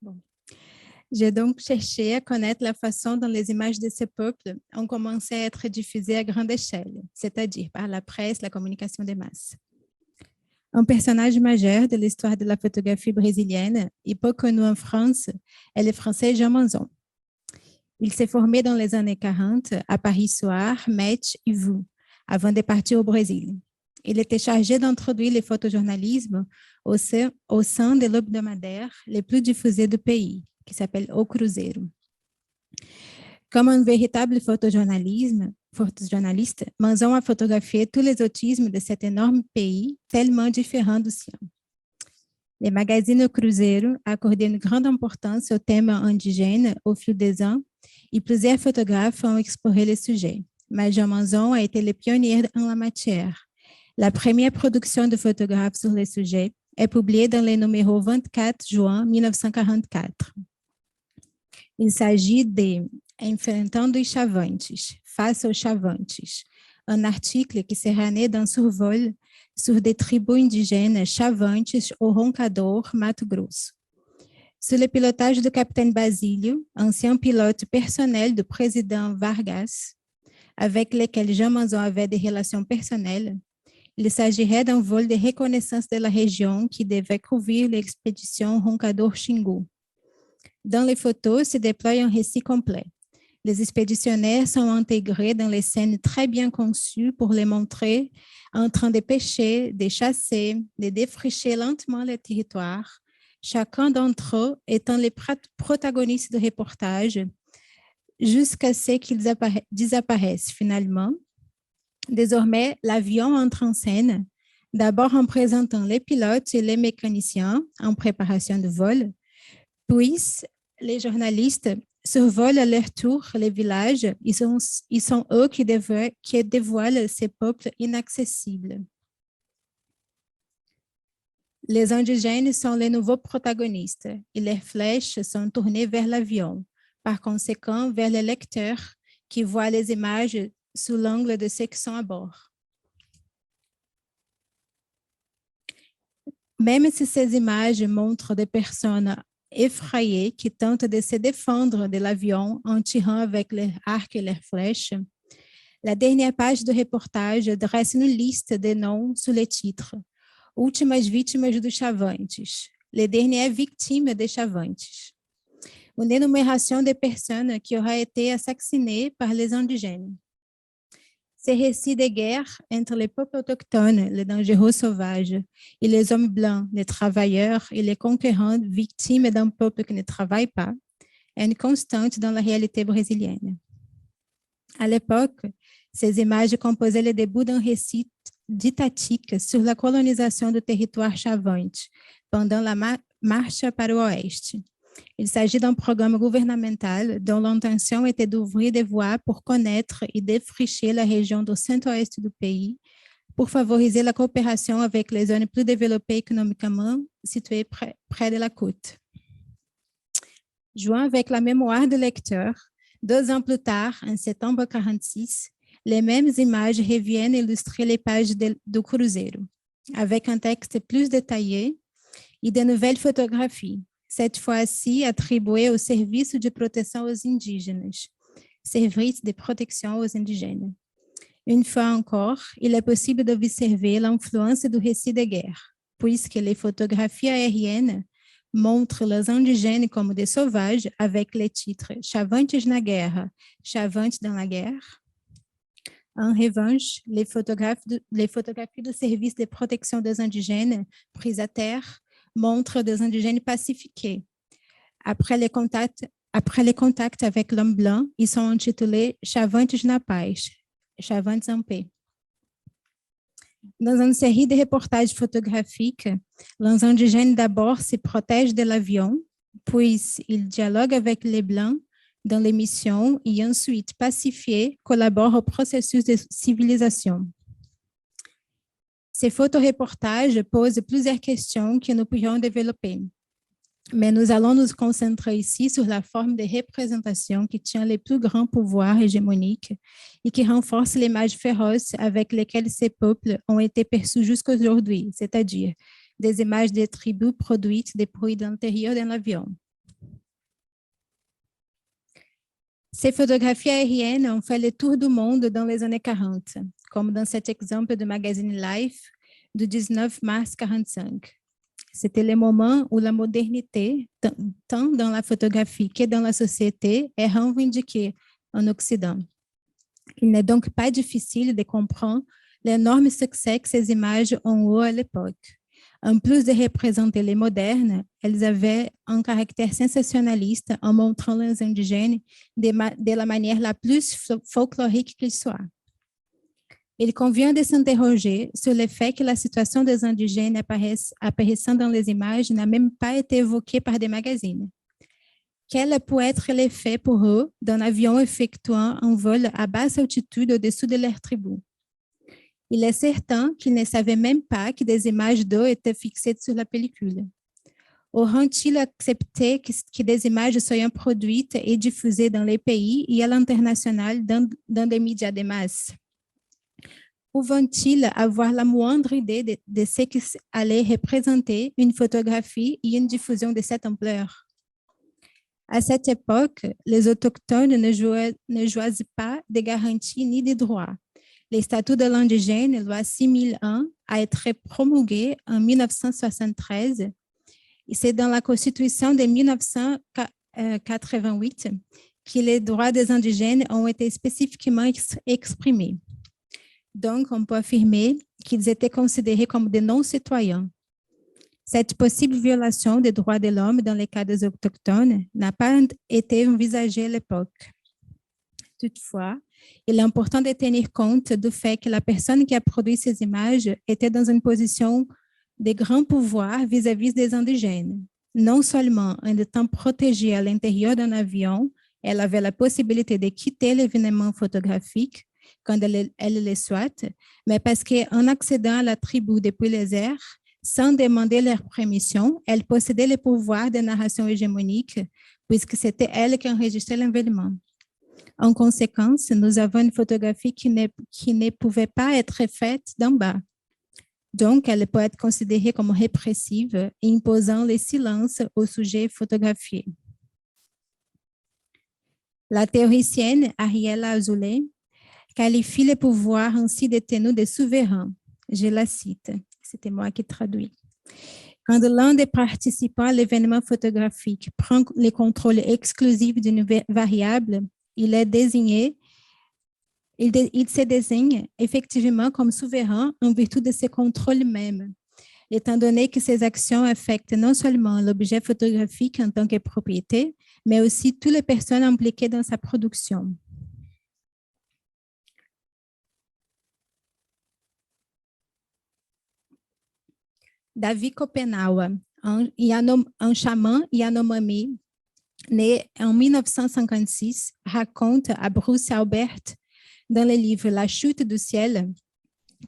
Bon. J'ai donc cherché à connaître la façon dont les images de ces peuples ont commencé à être diffusées à grande échelle, c'est-à-dire par la presse, la communication des masses. Un personnage majeur de l'histoire de la photographie brésilienne et peu connu en France est le français Jean Manzon. Il s'est formé dans les années 40 à Paris-Soir, Metz et Vous, avant de partir au Brésil. Il était chargé d'introduire le photojournalisme au sein de l'hebdomadaire le plus diffusé du pays, qui s'appelle O Cruzeiro. Comme un véritable photojournaliste, Manzon a photographié tous les autismes de cet énorme pays, tellement différent du sien. Le magazine O Cruzeiro a accordé une grande importance au thème indigène au fil des ans et plusieurs photographes ont exploré le sujet. Mais Jean Manzon a été le pionnier en la matière. La première production de photographes sur le sujet est publiée dans le numéro 24 juin 1944. Il s'agit de Enfrentando os Chavantes, Face aux Chavantes, un article qui sera né d'un survol sur des tribus indigènes Chavantes au Roncador, Mato Grosso. Sous le pilotage du capitaine Basílio, ancien pilote personnel du président Vargas, avec lequel Jean Manzon avait des relations personnelles, il s'agirait d'un vol de reconnaissance de la région qui devait couvrir l'expédition Roncador-Xingu. Dans les photos se déploie un récit complet. Les expéditionnaires sont intégrés dans les scènes très bien conçues pour les montrer en train de pêcher, de chasser, de défricher lentement le territoire, chacun d'entre eux étant les protagonistes du reportage, jusqu'à ce qu'ils disparaissent finalement. Désormais, l'avion entre en scène, d'abord en présentant les pilotes et les mécaniciens en préparation de vol, puis les journalistes survolent à leur tour les villages. Ils sont eux qui dévoilent ces peuples inaccessibles. Les indigènes sont les nouveaux protagonistes et leurs flèches sont tournées vers l'avion, par conséquent vers le lecteur qui voit les images sous l'angle de ceux qui sont à bord. Même si ces images montrent des personnes effrayées qui tentent de se défendre de l'avion en tirant avec leurs arcs et leurs flèches, la dernière page du reportage dresse une liste de noms sous le titre « Últimas vítimas dos Chavantes », les dernières victimes des Chavantes. Une énumération de personnes qui auraient été assassinées par les indigènes. Ces récits de guerre entre les peuples autochtones, les dangereux sauvages, et les hommes blancs, les travailleurs et les conquérants victimes d'un peuple qui ne travaille pas, est une constante dans la réalité brésilienne. À l'époque, ces images composaient le début d'un récit didactique sur la colonisation du territoire chavante pendant la marche para o oeste. Il s'agit d'un programme gouvernemental dont l'intention était d'ouvrir des voies pour connaître et défricher la région du centre-ouest du pays, pour favoriser la coopération avec les zones plus développées économiquement situées près de la côte. Jouant avec la mémoire du lecteur, 2 ans plus tard, en septembre 1946, les mêmes images reviennent illustrer les pages du Cruzeiro, avec un texte plus détaillé et de nouvelles photographies, cette fois-ci attribuée au Serviço de Proteção aos Indígenas, Service de protection aux indigènes. Une fois encore, il est possible d'observer l'influence du récit de guerre, puisque les photographies aériennes montrent les indigènes comme des sauvages avec les titres « Chavantes na guerra »,« Chavantes dans la guerre ». En revanche, les photographies du Service de protection des indigènes prises à terre montrent des indigènes pacifiés. Après les contacts avec l'homme blanc, ils sont intitulés « Chavantes na paz », Chavantes en paix. Dans une série de reportages photographiques, les indigènes d'abord se protègent de l'avion, puis ils dialoguent avec les Blancs dans l'émission et ensuite, pacifiés, collaborent au processus de civilisation. Ces photoreportages posent plusieurs questions que nous pourrions développer, mais nous allons nous concentrer ici sur la forme de représentation qui tient les plus grands pouvoirs hégémoniques et qui renforce l'image féroce avec lesquelles ces peuples ont été perçus jusqu'à aujourd'hui, c'est-à-dire des images des tribus produites depuis l'intérieur d'un avion. Ces photographies aériennes ont fait le tour du monde dans les années 40, comme dans cet exemple du magazine Life du 19 mars 45. C'était le moment où la modernité, tant dans la photographie que dans la société, est revendiquée en Occident. Il n'est donc pas difficile de comprendre l'énorme succès que ces images ont eu à l'époque. En plus de représenter les modernes, elles avaient un caractère sensationnaliste en montrant les indigènes de la manière la plus folklorique qu'il soit. Il convient de s'interroger sur le fait que la situation des indigènes apparaissant dans les images n'a même pas été évoquée par des magazines. Quel peut être l'effet pour eux d'un avion effectuant un vol à basse altitude au-dessus de leur tribu? Il est certain qu'ils ne savaient même pas que des images d'eux étaient fixées sur la pellicule. Auront-ils accepté que des images soient produites et diffusées dans les pays et à l'international dans des médias de masse? Pouvant-ils avoir la moindre idée de ce que allait représenter une photographie et une diffusion de cette ampleur? À cette époque, les autochtones ne jouissent pas de garanties ni de droits. Le statut de l'indigène, loi 6001, a été promulgué en 1973 et c'est dans la Constitution de 1988 que les droits des indigènes ont été spécifiquement exprimés. Donc, on peut affirmer qu'ils étaient considérés comme des non-citoyens. Cette possible violation des droits de l'homme dans les cas des autochtones n'a pas été envisagée à l'époque. Toutefois, il est important de tenir compte du fait que la personne qui a produit ces images était dans une position de grand pouvoir vis-à-vis des indigènes. Non seulement en étant protégée à l'intérieur d'un avion, elle avait la possibilité de quitter l'événement photographique quand elle le souhaite, mais parce qu'en accédant à la tribu depuis les airs, sans demander leur permission, elle possédait le pouvoir de narration hégémonique, puisque c'était elle qui enregistrait l'événement. En conséquence, nous avons une photographie qui ne pouvait pas être faite d'en bas. Donc, elle peut être considérée comme répressive, imposant le silence au sujet photographié. La théoricienne Ariella Azoulay qualifie le pouvoir ainsi détenu de souverain. Je la cite, c'était moi qui traduis. Quand l'un des participants à l'événement photographique prend le contrôle exclusif d'une variable, il se désigne effectivement comme souverain en vertu de ce contrôle même, étant donné que ces actions affectent non seulement l'objet photographique en tant que propriété, mais aussi toutes les personnes impliquées dans sa production. David Kopenawa, un chaman Yanomami, né en 1956, raconte à Bruce Albert, dans le livre La chute du ciel,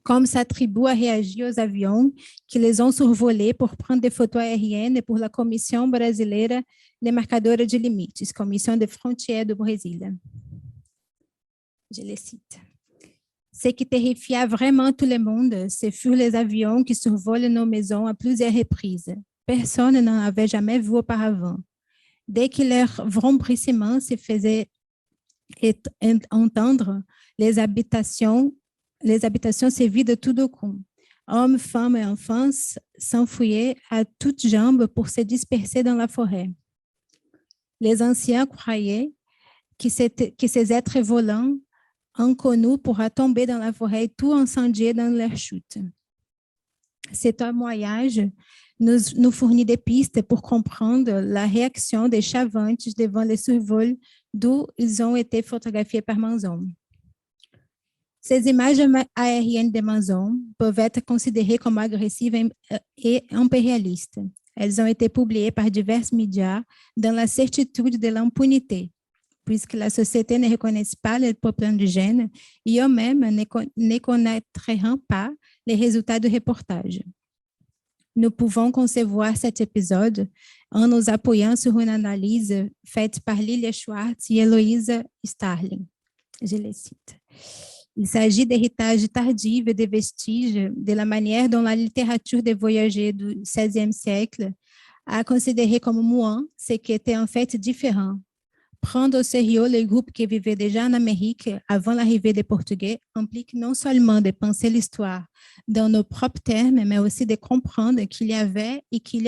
comme sa tribu a réagi aux avions qui les ont survolés pour prendre des photos aériennes pour la Commission brasileira de marcadora de limites, Commission de frontières do Brésil. Je les cite. Ce qui terrifia vraiment tout le monde, ce furent les avions qui survolent nos maisons à plusieurs reprises. Personne n'en avait jamais vu auparavant. Dès que leur vrombissement se faisait entendre, les habitations se vidaient tout d'un coup. Hommes, femmes et enfants s'enfuyaient à toutes jambes pour se disperser dans la forêt. Les anciens croyaient que ces êtres volants inconnus pourraient tomber dans la forêt tout incendiés dans leur chute. Ce témoignage nous fournit des pistes pour comprendre la réaction des chavantes devant les survols d'où ils ont été photographiés par Manzon. Ces images aériennes de Manzon peuvent être considérées comme agressives et impérialistes. Elles ont été publiées par divers médias dans la certitude de l'impunité, puisque la société ne reconnaît pas le peuple indigène et eux-mêmes ne connaîtront pas les résultats du reportage. Nous pouvons concevoir cet épisode en nous appuyant sur une analyse faite par Lilia Schwartz et Héloïse Starling. Je les cite. Il s'agit d'héritage tardif et de vestiges de la manière dont la littérature des voyageurs du XVIe siècle a considéré comme moins ce qui était en fait différent. Prendre au sérieux les groupes qui vivaient déjà en Amérique avant l'arrivée des Portugais implique non seulement de penser l'histoire dans nos propres termes, mais aussi de comprendre qu'il y avait et qu'il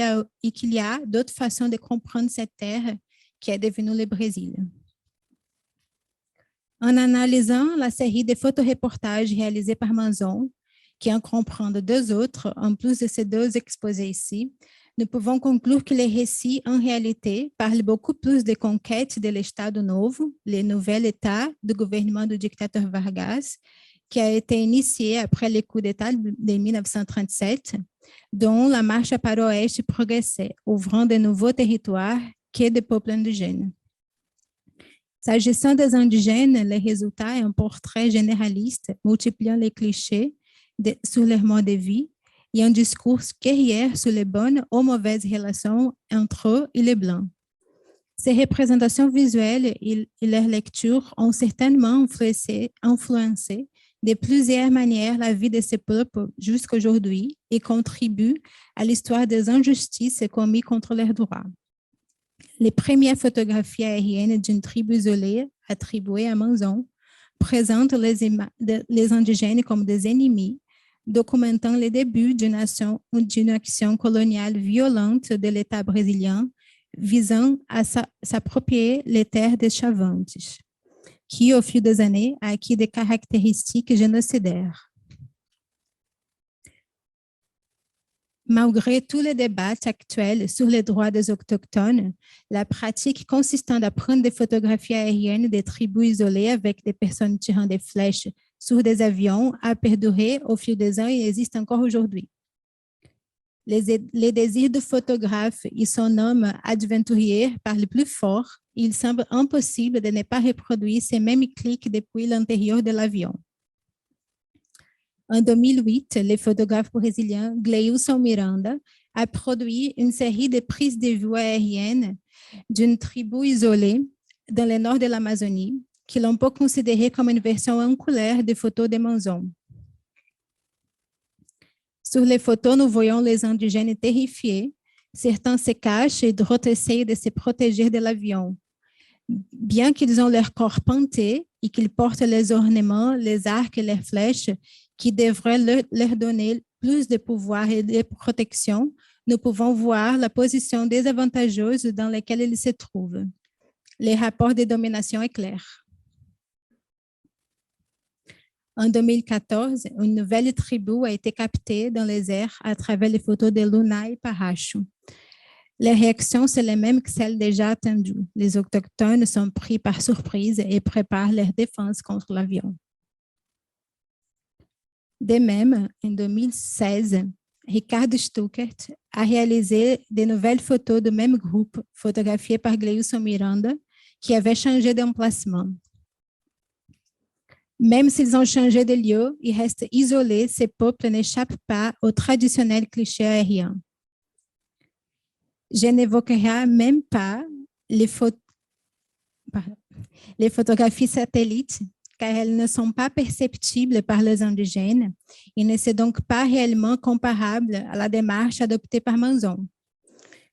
y a d'autres façons de comprendre cette terre qui est devenue le Brésil. En analysant la série de photoreportages réalisés par Manzon, qui en comprend deux autres, en plus de ces deux exposés ici, nous pouvons conclure que les récits, en réalité, parlent beaucoup plus de conquêtes de l'Estado Novo, le nouvel État du gouvernement du dictateur Vargas, qui a été initié après le coup d'État de 1937, dont la marche para o oeste progressait, ouvrant de nouveaux territoires que des peuples indigènes. S'agissant des indigènes, le résultat est un portrait généraliste, multipliant les clichés sur leur mode de vie, et un discours guerrier sur les bonnes ou mauvaises relations entre eux et les Blancs. Ces représentations visuelles et leur lecture ont certainement influencé de plusieurs manières la vie de ces peuples jusqu'à aujourd'hui et contribuent à l'histoire des injustices commises contre leurs droits. Les premières photographies aériennes d'une tribu isolée attribuées à Manzon présentent les indigènes comme des ennemis, documentant les débuts d'une action coloniale violente de l'État brésilien visant à s'approprier les terres des Chavantes, qui, au fil des années, a acquis des caractéristiques génocidaires. Malgré tous les débats actuels sur les droits des autochtones, la pratique consistant à prendre des photographies aériennes des tribus isolées avec des personnes tirant des flèches sur des avions a perduré au fil des ans et existe encore aujourd'hui. Les désirs de photographe et son homme aventurier parlent plus fort. Il semble impossible de ne pas reproduire ces mêmes clics depuis l'intérieur de l'avion. En 2008, le photographe brésilien Gleilson Miranda a produit une série de prises de vue aériennes d'une tribu isolée dans le nord de l'Amazonie, que l'on peut considérer comme une version angulaire des photos de Manzon. Sur les photos, nous voyons les indigènes terrifiés. Certains se cachent et d'autres essayent de se protéger de l'avion. Bien qu'ils ont leur corps pinté et qu'ils portent les ornements, les arcs et les flèches qui devraient leur donner plus de pouvoir et de protection, nous pouvons voir la position désavantageuse dans laquelle ils se trouvent. Les rapports de domination est clair. En 2014, une nouvelle tribu a été captée dans les airs à travers les photos de Luna et Paracho. Les réactions sont les mêmes que celles déjà attendues. Les autochtones sont pris par surprise et préparent leur défense contre l'avion. De même, en 2016, Ricardo Stuckert a réalisé de nouvelles photos du même groupe, photographiées par Gleilson Miranda, qui avait changé d'emplacement. Même s'ils ont changé de lieu, ils restent isolés, ces peuples n'échappent pas au traditionnel cliché aérien. Je n'évoquerai même pas les photographies satellites, car elles ne sont pas perceptibles par les indigènes et ne sont donc pas réellement comparables à la démarche adoptée par Manzon.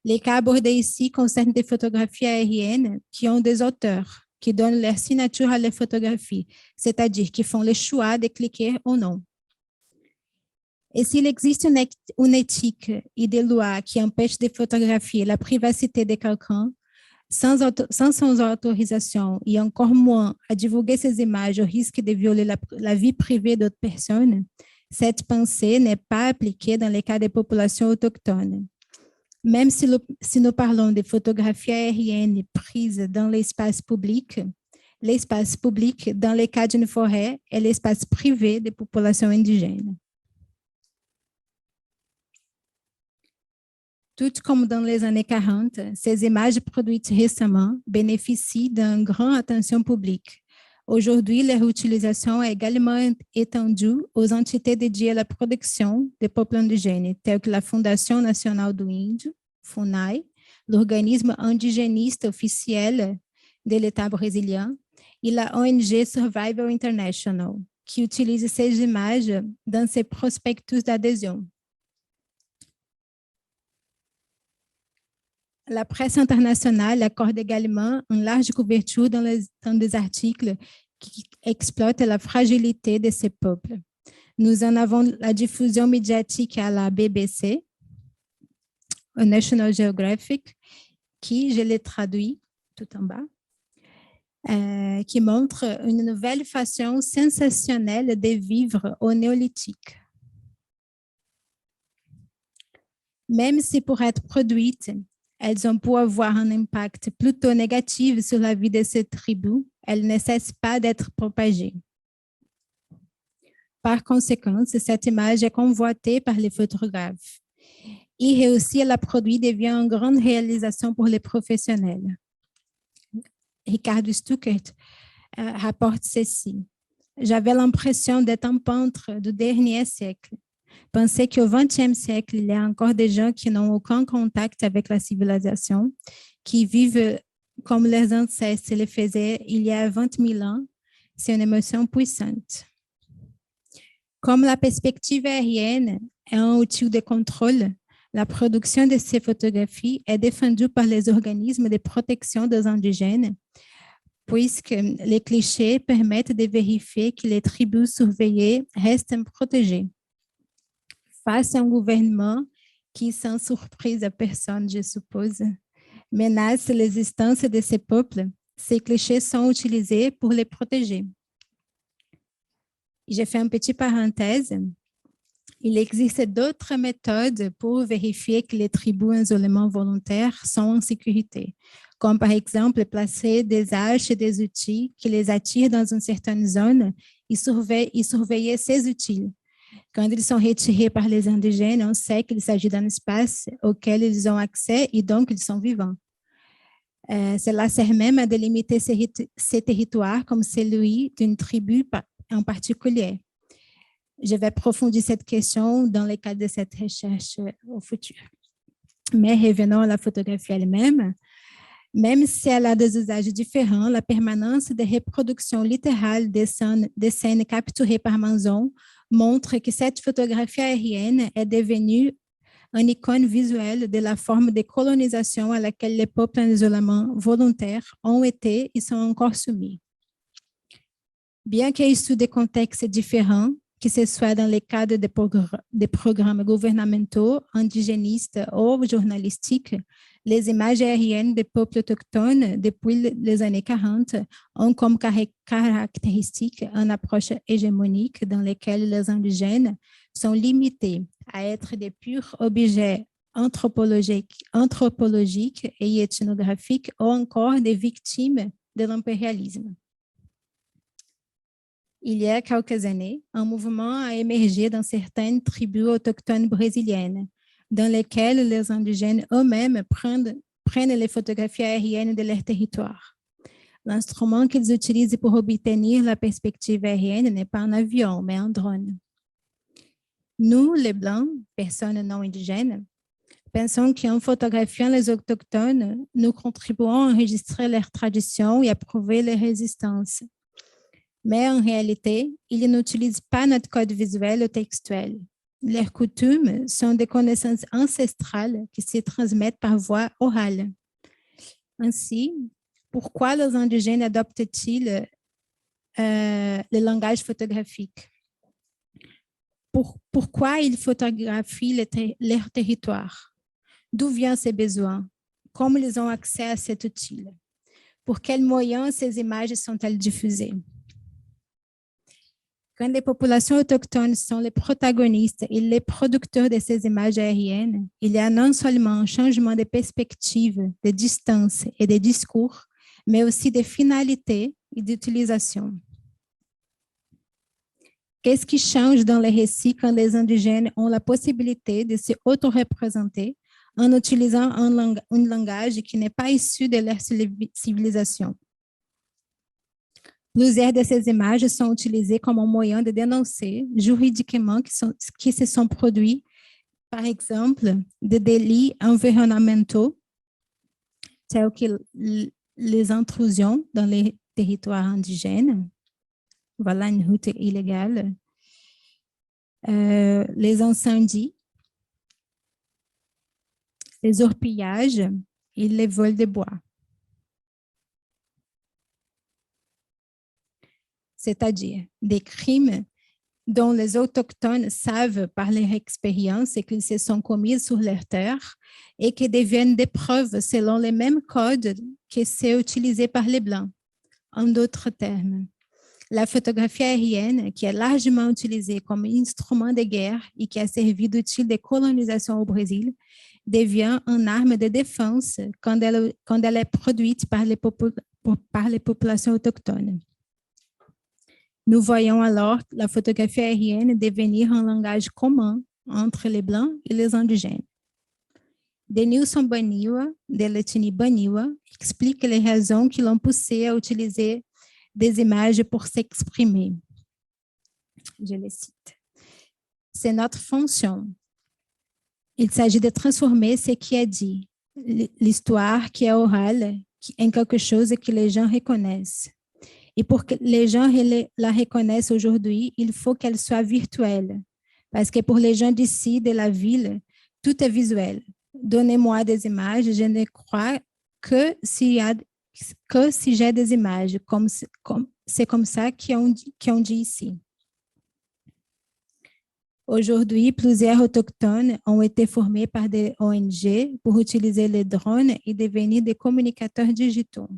Les cas abordés ici concernent des photographies aériennes qui ont des auteurs, qui donnent leur signature à les photographies, c'est-à-dire qui font le choix de cliquer ou non. Et s'il existe une éthique et des lois qui empêchent de photographier la privacité de quelqu'un, sans son autorisation et encore moins à divulguer ces images au risque de violer la vie privée d'autres personnes, cette pensée n'est pas appliquée dans les cas des populations autochtones. Même si nous parlons de photographies aériennes prises dans l'espace public dans les cas d'une forêt est l'espace privé des populations indigènes. Tout comme dans les années 40, ces images produites récemment bénéficient d'une grande attention publique. Aujourd'hui, leur utilisation est également étendue aux entités dédiées à la protection des peuples indigènes, telles que la Fondation nationale do Índio, FUNAI, l'organisme indigéniste officiel de l'État brésilien, et la ONG Survival International, qui utilise ces images dans ses prospectus d'adhésion. La presse internationale accorde également une large couverture dans des articles qui exploitent la fragilité de ces peuples. Nous en avons la diffusion médiatique à la BBC, au National Geographic, qui, je l'ai traduit tout en bas, qui montre une nouvelle façon sensationnelle de vivre au néolithique. Même si pour être produites, elles ont pu avoir un impact plutôt négatif sur la vie de ces tribus, elles ne cessent pas d'être propagées. Par conséquent, cette image est convoitée par les photographes. Et réussir la produire devient une grande réalisation pour les professionnels. Ricardo Stuckert rapporte ceci. J'avais l'impression d'être un peintre du dernier siècle. Pensez qu'au XXe siècle, il y a encore des gens qui n'ont aucun contact avec la civilisation, qui vivent comme les ancêtres le faisaient il y a 20 000 ans. C'est une émotion puissante. Comme la perspective aérienne est un outil de contrôle, la production de ces photographies est défendue par les organismes de protection des indigènes, puisque les clichés permettent de vérifier que les tribus surveillées restent protégées. Face à un gouvernement qui, sans surprise à personne, je suppose, menace l'existence de ces peuples, ces clichés sont utilisés pour les protéger. J'ai fait une petite parenthèse. Il existe d'autres méthodes pour vérifier que les tribus en isolement volontaire sont en sécurité, comme par exemple placer des haches et des outils qui les attirent dans une certaine zone et surveiller ces outils. Quand ils sont retirés par les indigènes, on sait qu'il s'agit d'un espace auquel ils ont accès et donc ils sont vivants. Cela sert même à délimiter ces territoires comme celui d'une tribu en particulier. Je vais approfondir cette question dans le cadre de cette recherche au futur. Mais revenons à la photographie elle-même. Même si elle a des usages différents, la permanence des reproductions littérales des scènes capturées par Manzon montre que cette photographie aérienne est devenue une icône visuelle de la forme de colonisation à laquelle les peuples en isolement volontaire ont été et sont encore soumis. Bien qu'issus des contextes différents, que ce soit dans le cadre des programmes gouvernementaux, indigénistes ou journalistiques, les images aériennes des peuples autochtones depuis les années 40 ont comme caractéristique une approche hégémonique dans laquelle les indigènes sont limités à être des purs objets anthropologiques et ethnographiques ou encore des victimes de l'impérialisme. Il y a quelques années, un mouvement a émergé dans certaines tribus autochtones brésiliennes, dans lesquelles les indigènes eux-mêmes prennent les photographies aériennes de leur territoire. L'instrument qu'ils utilisent pour obtenir la perspective aérienne n'est pas un avion, mais un drone. Nous, les Blancs, personnes non indigènes, pensons qu'en photographiant les autochtones, nous contribuons à enregistrer leurs traditions et à prouver leur résistance. Mais en réalité, ils n'utilisent pas notre code visuel ou textuel. Leurs coutumes sont des connaissances ancestrales qui se transmettent par voie orale. Ainsi, pourquoi les indigènes adoptent-ils le langage photographique? Pourquoi ils photographient leur territoire? D'où viennent ces besoins? Comment ils ont accès à cet outil? Pour quels moyens ces images sont-elles diffusées? Quand les populations autochtones sont les protagonistes et les producteurs de ces images aériennes, il y a non seulement un changement de perspective, de distance et de discours, mais aussi de finalité et d'utilisation. Qu'est-ce qui change dans les récits quand les indigènes ont la possibilité de se auto-représenter en utilisant un langage qui n'est pas issu de leur civilisation? Plusieurs de ces images sont utilisées comme un moyen de dénoncer juridiquement qui se sont produits, par exemple, des délits environnementaux, tels que les intrusions dans les territoires indigènes, voilà une route illégale, les incendies, les orpillages et les vols de bois. C'est-à-dire des crimes dont les autochtones savent par leur expérience et qu'ils se sont commis sur leur terre et qui deviennent des preuves selon les mêmes codes que ceux utilisés par les Blancs. En d'autres termes, la photographie aérienne, qui est largement utilisée comme instrument de guerre et qui a servi d'outil de colonisation au Brésil, devient une arme de défense quand elle est produite par les populations autochtones. Nous voyons alors la photographie aérienne devenir un langage commun entre les Blancs et les indigènes. Denilson Baniwa, de l'ethnie Baniwa, explique les raisons qui l'ont poussé à utiliser des images pour s'exprimer. Je les cite. C'est notre fonction. Il s'agit de transformer ce qui est dit, l'histoire qui est orale, en quelque chose que les gens reconnaissent. Et pour que les gens la reconnaissent aujourd'hui, il faut qu'elle soit virtuelle. Parce que pour les gens d'ici, de la ville, tout est visuel. Donnez-moi des images, je ne crois que si j'ai des images, c'est comme ça qu'on dit ici. Aujourd'hui, plusieurs autochtones ont été formés par des ONG pour utiliser les drones et devenir des communicateurs digitaux.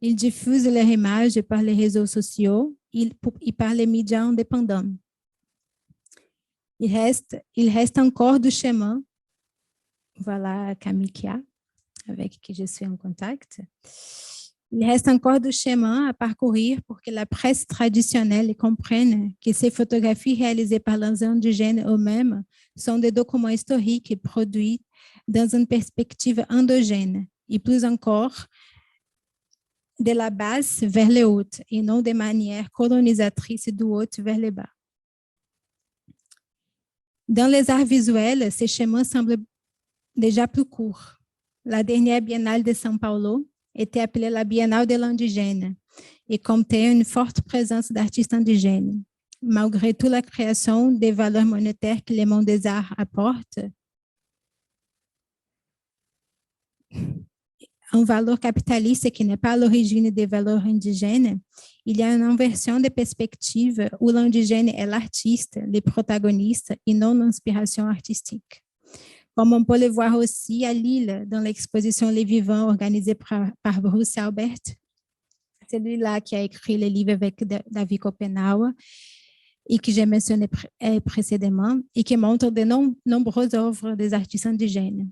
Ils diffusent leurs images par les réseaux sociaux et par les médias indépendants. Il reste encore du chemin. Voilà Kamikia, avec qui je suis en contact. Il reste encore du chemin à parcourir pour que la presse traditionnelle comprenne que ces photographies réalisées par les indigènes eux-mêmes sont des documents historiques produits dans une perspective endogène et plus encore, de la basse vers le haut et non de manière colonisatrice du haut vers le bas. Dans les arts visuels, ces chemins semblent déjà plus courts. La dernière Biennale de São Paulo était appelée la Biennale de l'indigène et comptait une forte présence d'artistes indigènes. Malgré toute la création des valeurs monétaires que le monde des arts apporte, un valeur capitaliste qui n'est pas à l'origine des valeurs indigènes, il y a une inversion de perspective où l'indigène est l'artiste, le protagoniste et non l'inspiration artistique. Comme on peut le voir aussi à Lille, dans l'exposition Les Vivants organisée par Bruce Albert, celui-là qui a écrit le livre avec David Kopenhauer et que j'ai mentionné précédemment et qui montre de nombreuses œuvres des artistes indigènes.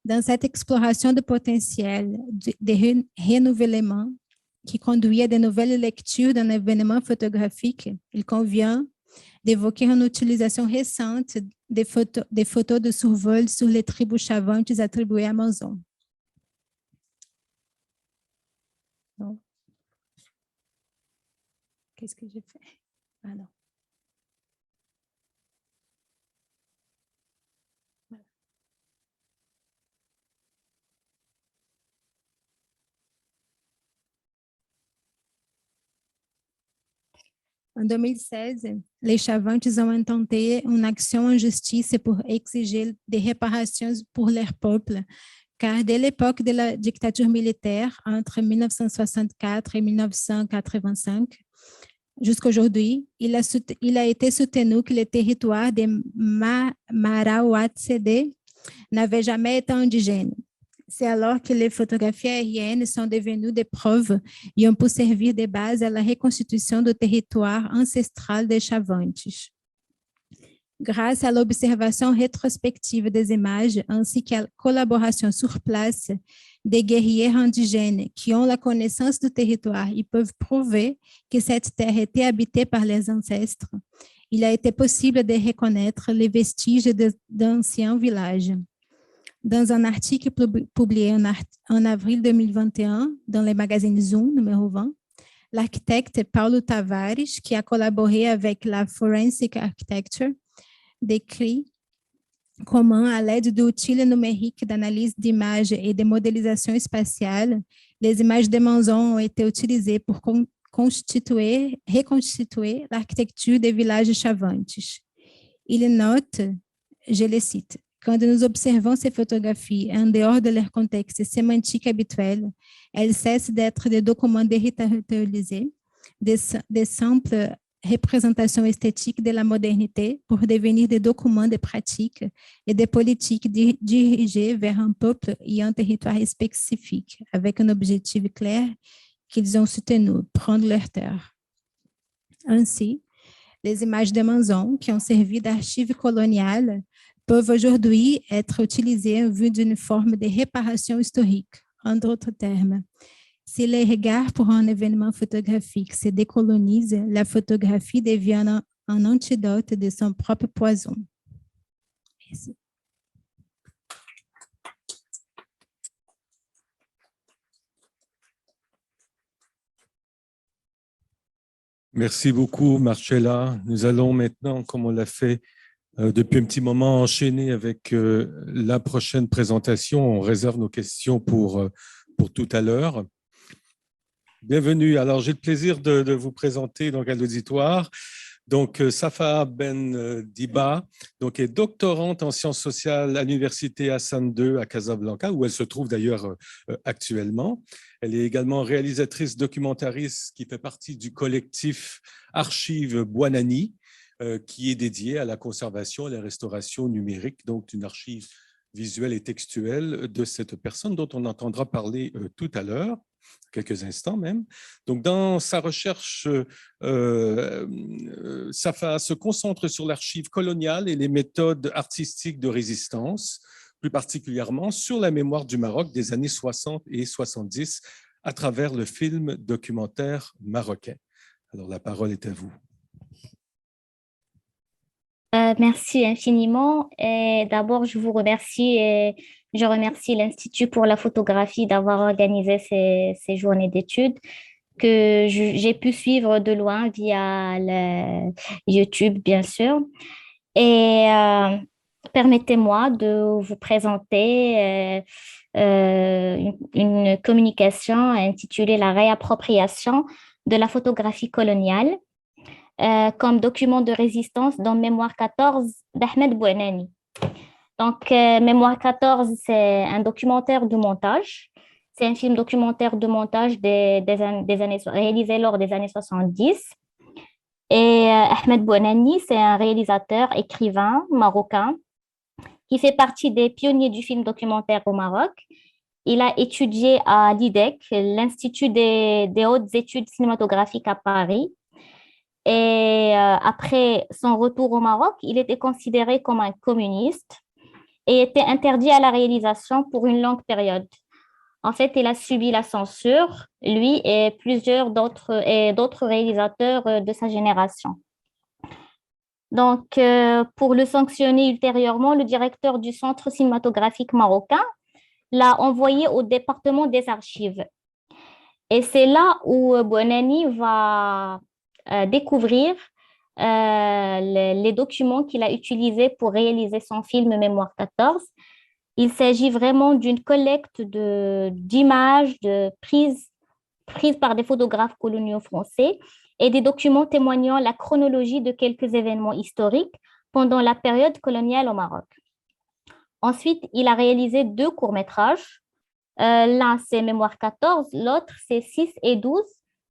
Dans cette exploration de potentiel de renouvellement qui conduit à de nouvelles lectures d'un événement photographique, il convient d'évoquer une utilisation récente des photos de survol sur les tribus chavantes attribuées à Amazon. Qu'est-ce que j'ai fait? Ah non. En 2016, les Chavantes ont intenté une action en justice pour exiger des réparations pour leur peuple, car dès l'époque de la dictature militaire, entre 1964 et 1985, jusqu'à aujourd'hui, il a été soutenu que le territoire de Marauatsede n'avait jamais été indigène. C'est alors que les photographies aériennes sont devenues des preuves et ont pu servir de base à la reconstitution du territoire ancestral des Chavantes. Grâce à l'observation rétrospective des images ainsi qu'à la collaboration sur place des guerriers indigènes qui ont la connaissance du territoire et peuvent prouver que cette terre était habitée par les ancêtres, il a été possible de reconnaître les vestiges d'anciens villages. Dans un article publié en avril 2021 dans le magazine Zoom, numéro 20, l'architecte Paulo Tavares, qui a collaboré avec la Forensic Architecture, décrit comment, à l'aide d'outils numériques d'analyse d'images et de modélisation spatiale, les images de Manzon ont été utilisées pour reconstituer l'architecture des villages chavantes. Il note, je le cite, Quand nous observons ces photographies en dehors de leur contexte sémantique habituel, elles cessent d'être des documents déterritorialisés, des simples représentations esthétiques de la modernité pour devenir des documents de pratiques et des politiques dirigées vers un peuple et un territoire spécifique, avec un objectif clair qu'ils ont soutenu, prendre leur terre. Ainsi, les images de Manzon, qui ont servi d'archives coloniales, peuvent aujourd'hui être utilisées en vue d'une forme de réparation historique. En d'autres termes, si les regards pour un événement photographique se décolonisent, la photographie devient un antidote de son propre poison. Merci. Merci beaucoup, Marcella. Nous allons maintenant, comme on l'a fait depuis un petit moment, enchaîner avec la prochaine présentation. On réserve nos questions pour tout à l'heure. Bienvenue. Alors, j'ai le plaisir de vous présenter donc, à l'auditoire. Donc, Safa Ben Diba donc, est doctorante en sciences sociales à l'Université Hassan II à Casablanca, où elle se trouve d'ailleurs actuellement. Elle est également réalisatrice documentariste qui fait partie du collectif Archives Bouanani, qui est dédié à la conservation et la restauration numérique, donc d'une archive visuelle et textuelle de cette personne dont on entendra parler tout à l'heure. Quelques instants même. Donc, dans sa recherche, Safa se concentre sur l'archive coloniale et les méthodes artistiques de résistance, plus particulièrement sur la mémoire du Maroc des années 60 et 70 à travers le film documentaire marocain. Alors, la parole est à vous. Merci infiniment. D'abord, je vous remercie et je remercie l'Institut pour la photographie d'avoir organisé ces journées d'études que j'ai pu suivre de loin via le YouTube, bien sûr. Et permettez-moi de vous présenter une communication intitulée « La réappropriation de la photographie coloniale ». Comme document de résistance dans Mémoire 14 d'Ahmed Bouanani. Donc, Mémoire 14, c'est un documentaire de montage. C'est un film documentaire de montage réalisé lors des années 70. Et Ahmed Bouanani, c'est un réalisateur, écrivain marocain qui fait partie des pionniers du film documentaire au Maroc. Il a étudié à l'IDEC, l'Institut des hautes études cinématographiques à Paris. Et après son retour au Maroc, il était considéré comme un communiste et était interdit à la réalisation pour une longue période. En fait, il a subi la censure, lui et plusieurs d'autres réalisateurs de sa génération. Donc, pour le sanctionner ultérieurement, le directeur du Centre cinématographique marocain l'a envoyé au département des archives. Et c'est là où Bouanani va découvrir les documents qu'il a utilisés pour réaliser son film Mémoire 14. Il s'agit vraiment d'une collecte d'images prises par des photographes coloniaux français et des documents témoignant la chronologie de quelques événements historiques pendant la période coloniale au Maroc. Ensuite, il a réalisé 2 courts-métrages. L'un, c'est Mémoire 14, l'autre, c'est 6 et 12,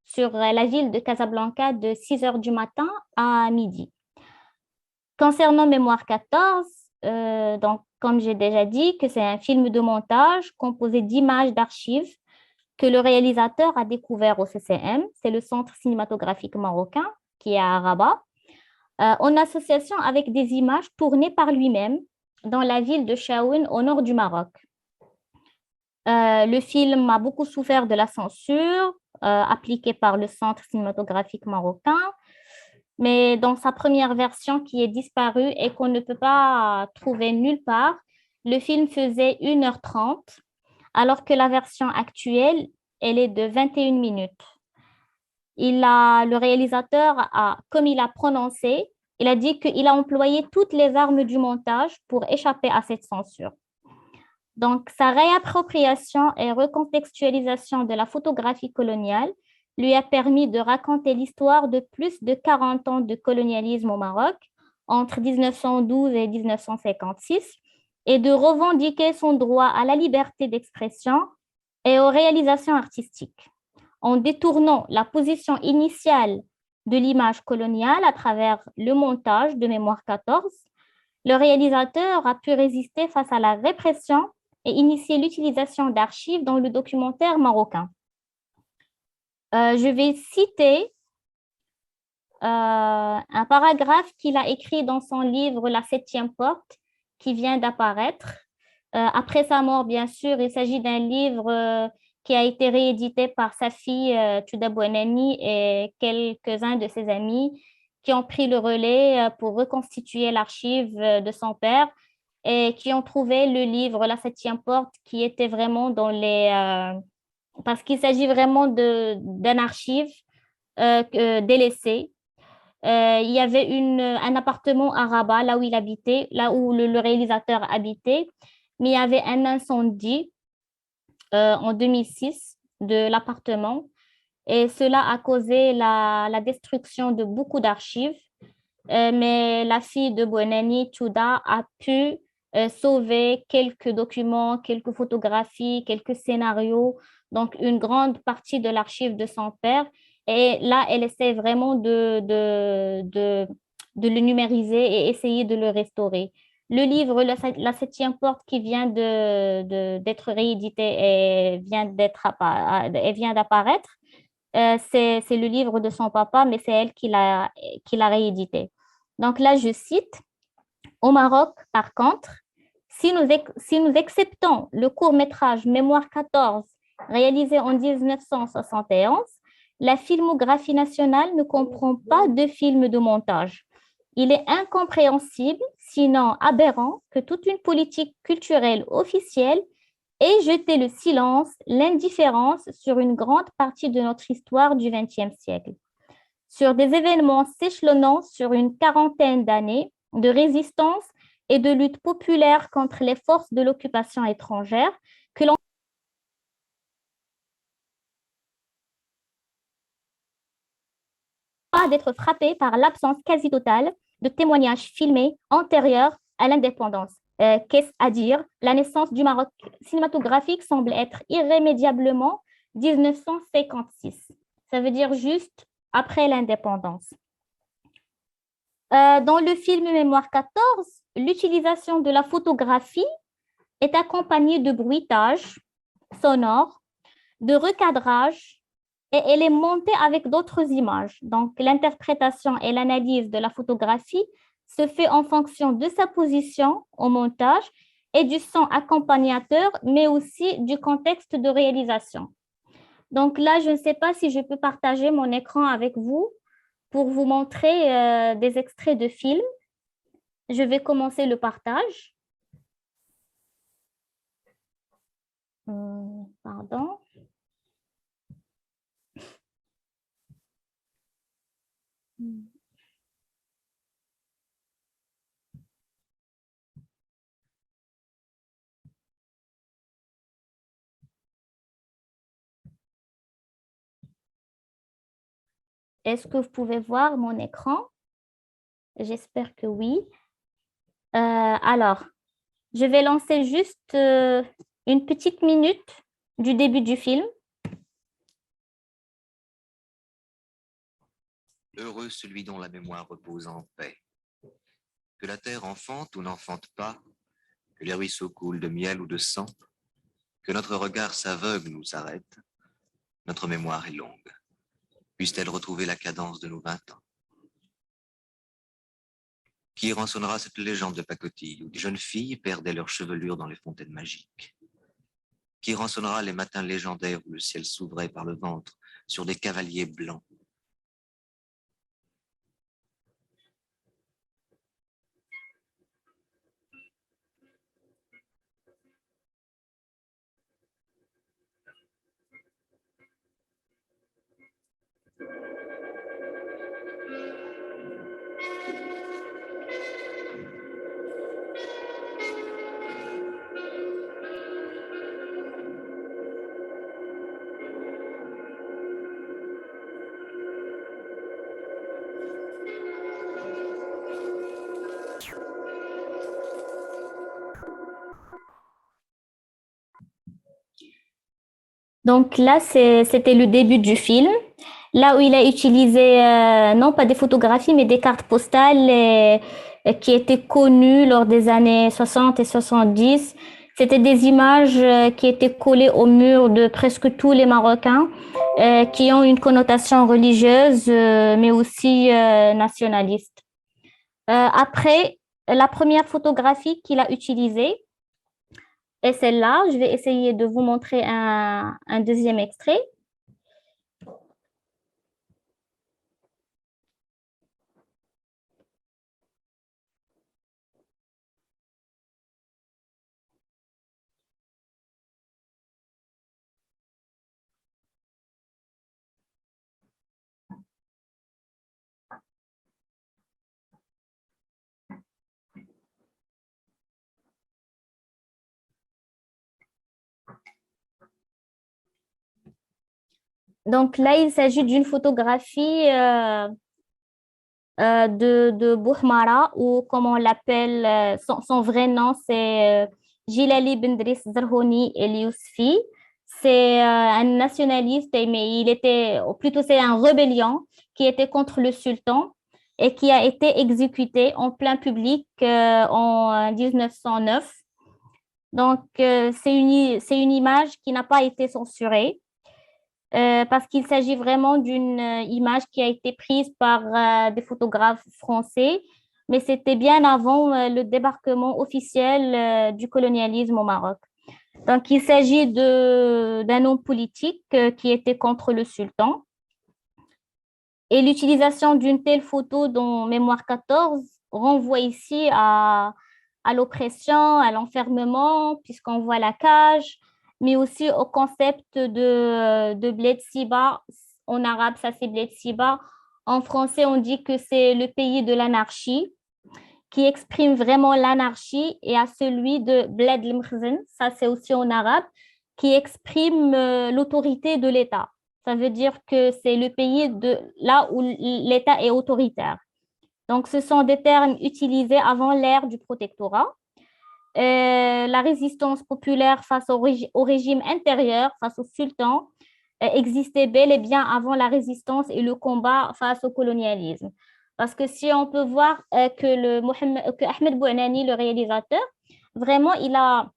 sur la ville de Casablanca de 6 heures du matin à midi. Concernant Mémoire 14, donc, comme j'ai déjà dit, que c'est un film de montage composé d'images d'archives que le réalisateur a découvert au CCM, c'est le Centre cinématographique marocain qui est à Rabat, en association avec des images tournées par lui-même dans la ville de Chaouen au nord du Maroc. Le film a beaucoup souffert de la censure appliquée par le Centre cinématographique marocain, mais dans sa première version qui est disparue et qu'on ne peut pas trouver nulle part, le film faisait 1h30, alors que la version actuelle, elle est de 21 minutes. Le réalisateur, comme il a prononcé, il a dit qu'il a employé toutes les armes du montage pour échapper à cette censure. Donc, sa réappropriation et recontextualisation de la photographie coloniale lui a permis de raconter l'histoire de plus de 40 ans de colonialisme au Maroc, entre 1912 et 1956, et de revendiquer son droit à la liberté d'expression et aux réalisations artistiques, en détournant la position initiale de l'image coloniale à travers le montage de Mémoire 14. Le réalisateur a pu résister face à la répression et initier l'utilisation d'archives dans le documentaire marocain. Je vais citer un paragraphe qu'il a écrit dans son livre La Septième Porte, qui vient d'apparaître. Après sa mort, bien sûr, il s'agit d'un livre qui a été réédité par sa fille Tuda Bouanani et quelques-uns de ses amis qui ont pris le relais pour reconstituer l'archive de son père et qui ont trouvé le livre La Septième Porte qui était vraiment dans les... parce qu'il s'agit vraiment d'un archive délaissé. Il y avait un appartement à Rabat, là où il habitait, là où le réalisateur habitait, mais il y avait un incendie en 2006 de l'appartement et cela a causé la destruction de beaucoup d'archives. Mais la fille de Bouanani, Tuda, a pu sauver quelques documents, quelques photographies, quelques scénarios, donc une grande partie de l'archive de son père. Et là, elle essaie vraiment de le numériser et essayer de le restaurer. Le livre La Septième Porte qui vient d'être réédité et vient d'apparaître, c'est le livre de son papa, mais c'est elle qui l'a réédité. Donc là, je cite, au Maroc, par contre, si nous acceptons le court-métrage Mémoire 14, réalisé en 1971, la filmographie nationale ne comprend pas de films de montage. Il est incompréhensible, sinon aberrant, que toute une politique culturelle officielle ait jeté le silence, l'indifférence sur une grande partie de notre histoire du XXe siècle. Sur des événements s'échelonnant sur une quarantaine d'années de résistance et de lutte populaire contre les forces de l'occupation étrangère, que l'on a d'être frappé par l'absence quasi totale de témoignages filmés antérieurs à l'indépendance. Qu'est-ce à dire? La naissance du Maroc cinématographique semble être irrémédiablement 1956. Ça veut dire juste après l'indépendance. Dans le film Mémoire 14, l'utilisation de la photographie est accompagnée de bruitage sonore, de recadrage, et elle est montée avec d'autres images. Donc, l'interprétation et l'analyse de la photographie se fait en fonction de sa position au montage et du son accompagnateur, mais aussi du contexte de réalisation. Donc là, je ne sais pas si je peux partager mon écran avec vous pour vous montrer des extraits de films. Je vais commencer le partage. Pardon. Est-ce que vous pouvez voir mon écran? J'espère que oui. Alors, je vais lancer juste une petite minute du début du film. Heureux celui dont la mémoire repose en paix. Que la terre enfante ou n'enfante pas, que les ruisseaux coulent de miel ou de sang, que notre regard s'aveugle ou s'arrête, notre mémoire est longue. Puisse-t-elle retrouver la cadence de nos 20 ans? Qui rançonnera cette légende de pacotille où des jeunes filles perdaient leur chevelure dans les fontaines magiques? Qui rançonnera les matins légendaires où le ciel s'ouvrait par le ventre sur des cavaliers blancs? Donc là, c'était le début du film, là où il a utilisé non pas des photographies, mais des cartes postales qui étaient connues lors des années 60 et 70. C'était des images qui étaient collées au mur de presque tous les Marocains, qui ont une connotation religieuse, mais aussi nationaliste. Après, la première photographie qu'il a utilisée, et celle-là, je vais essayer de vous montrer un deuxième extrait. Donc là, il s'agit d'une photographie de Bouhmara, ou comme on l'appelle, son vrai nom, c'est Jilali Bendris Zerhouni El Yousfi. C'est un nationaliste, mais il était, ou plutôt c'est un rébellion qui était contre le sultan et qui a été exécuté en plein public en 1909. Donc, c'est une image qui n'a pas été censurée. Parce qu'il s'agit vraiment d'une image qui a été prise par des photographes français, mais c'était bien avant le débarquement officiel du colonialisme au Maroc. Donc, il s'agit d'un homme politique qui était contre le sultan. Et l'utilisation d'une telle photo dans Mémoire 14 renvoie ici à l'oppression, à l'enfermement, puisqu'on voit la cage, mais aussi au concept de Bled Siba. En arabe, ça c'est Bled Siba. En français, on dit que c'est le pays de l'anarchie, qui exprime vraiment l'anarchie, et à celui de Bled Lemkhzen, ça c'est aussi en arabe, qui exprime l'autorité de l'État. Ça veut dire que c'est le pays là où l'État est autoritaire. Donc, ce sont des termes utilisés avant l'ère du protectorat. La résistance populaire face au régime intérieur, face au sultan, existait bel et bien avant la résistance et le combat face au colonialisme. Parce que si on peut voir que Ahmed Bouanani, le réalisateur, vraiment, il a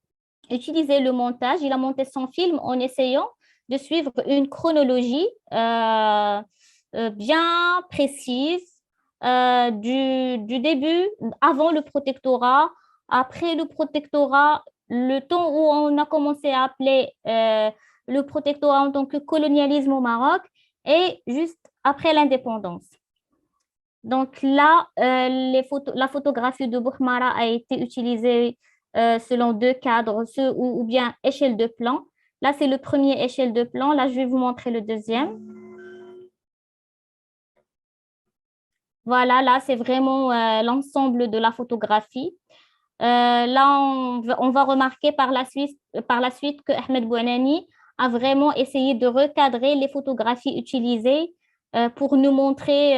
utilisé le montage, il a monté son film en essayant de suivre une chronologie bien précise du début, avant le protectorat, après le protectorat, le temps où on a commencé à appeler le protectorat en tant que colonialisme au Maroc, et juste après l'indépendance. Donc là, la photographie de Bouhmara a été utilisée selon deux cadres, ou bien échelle de plan. Là, c'est le premier échelle de plan. Là, je vais vous montrer le deuxième. Voilà, là, c'est vraiment l'ensemble de la photographie. Là, on va remarquer par la suite que Ahmed Bouanani a vraiment essayé de recadrer les photographies utilisées pour nous montrer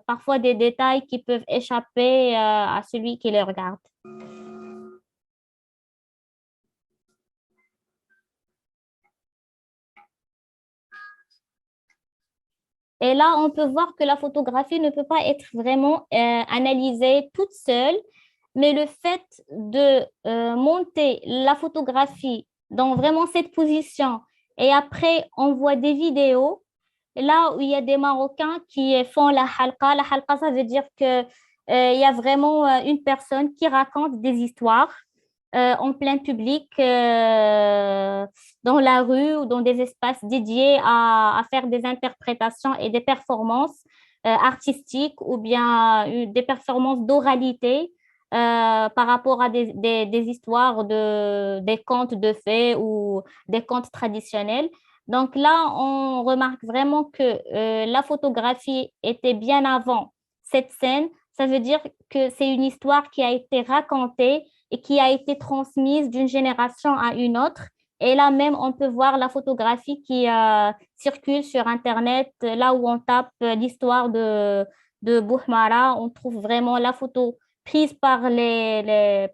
parfois des détails qui peuvent échapper à celui qui les regarde. Et là, on peut voir que la photographie ne peut pas être vraiment analysée toute seule, mais le fait de monter la photographie dans vraiment cette position, et après, on voit des vidéos, là où il y a des Marocains qui font la halqa. La halqa, ça veut dire qu'il y a vraiment une personne qui raconte des histoires en plein public, dans la rue ou dans des espaces dédiés à faire des interprétations et des performances artistiques, ou bien des performances d'oralité par rapport à des histoires, des contes de fées ou des contes traditionnels. Donc là, on remarque vraiment que la photographie était bien avant cette scène. Ça veut dire que c'est une histoire qui a été racontée et qui a été transmise d'une génération à une autre. Et là même, on peut voir la photographie qui circule sur Internet. Là où on tape l'histoire de Bouhmara, on trouve vraiment la photo prise par des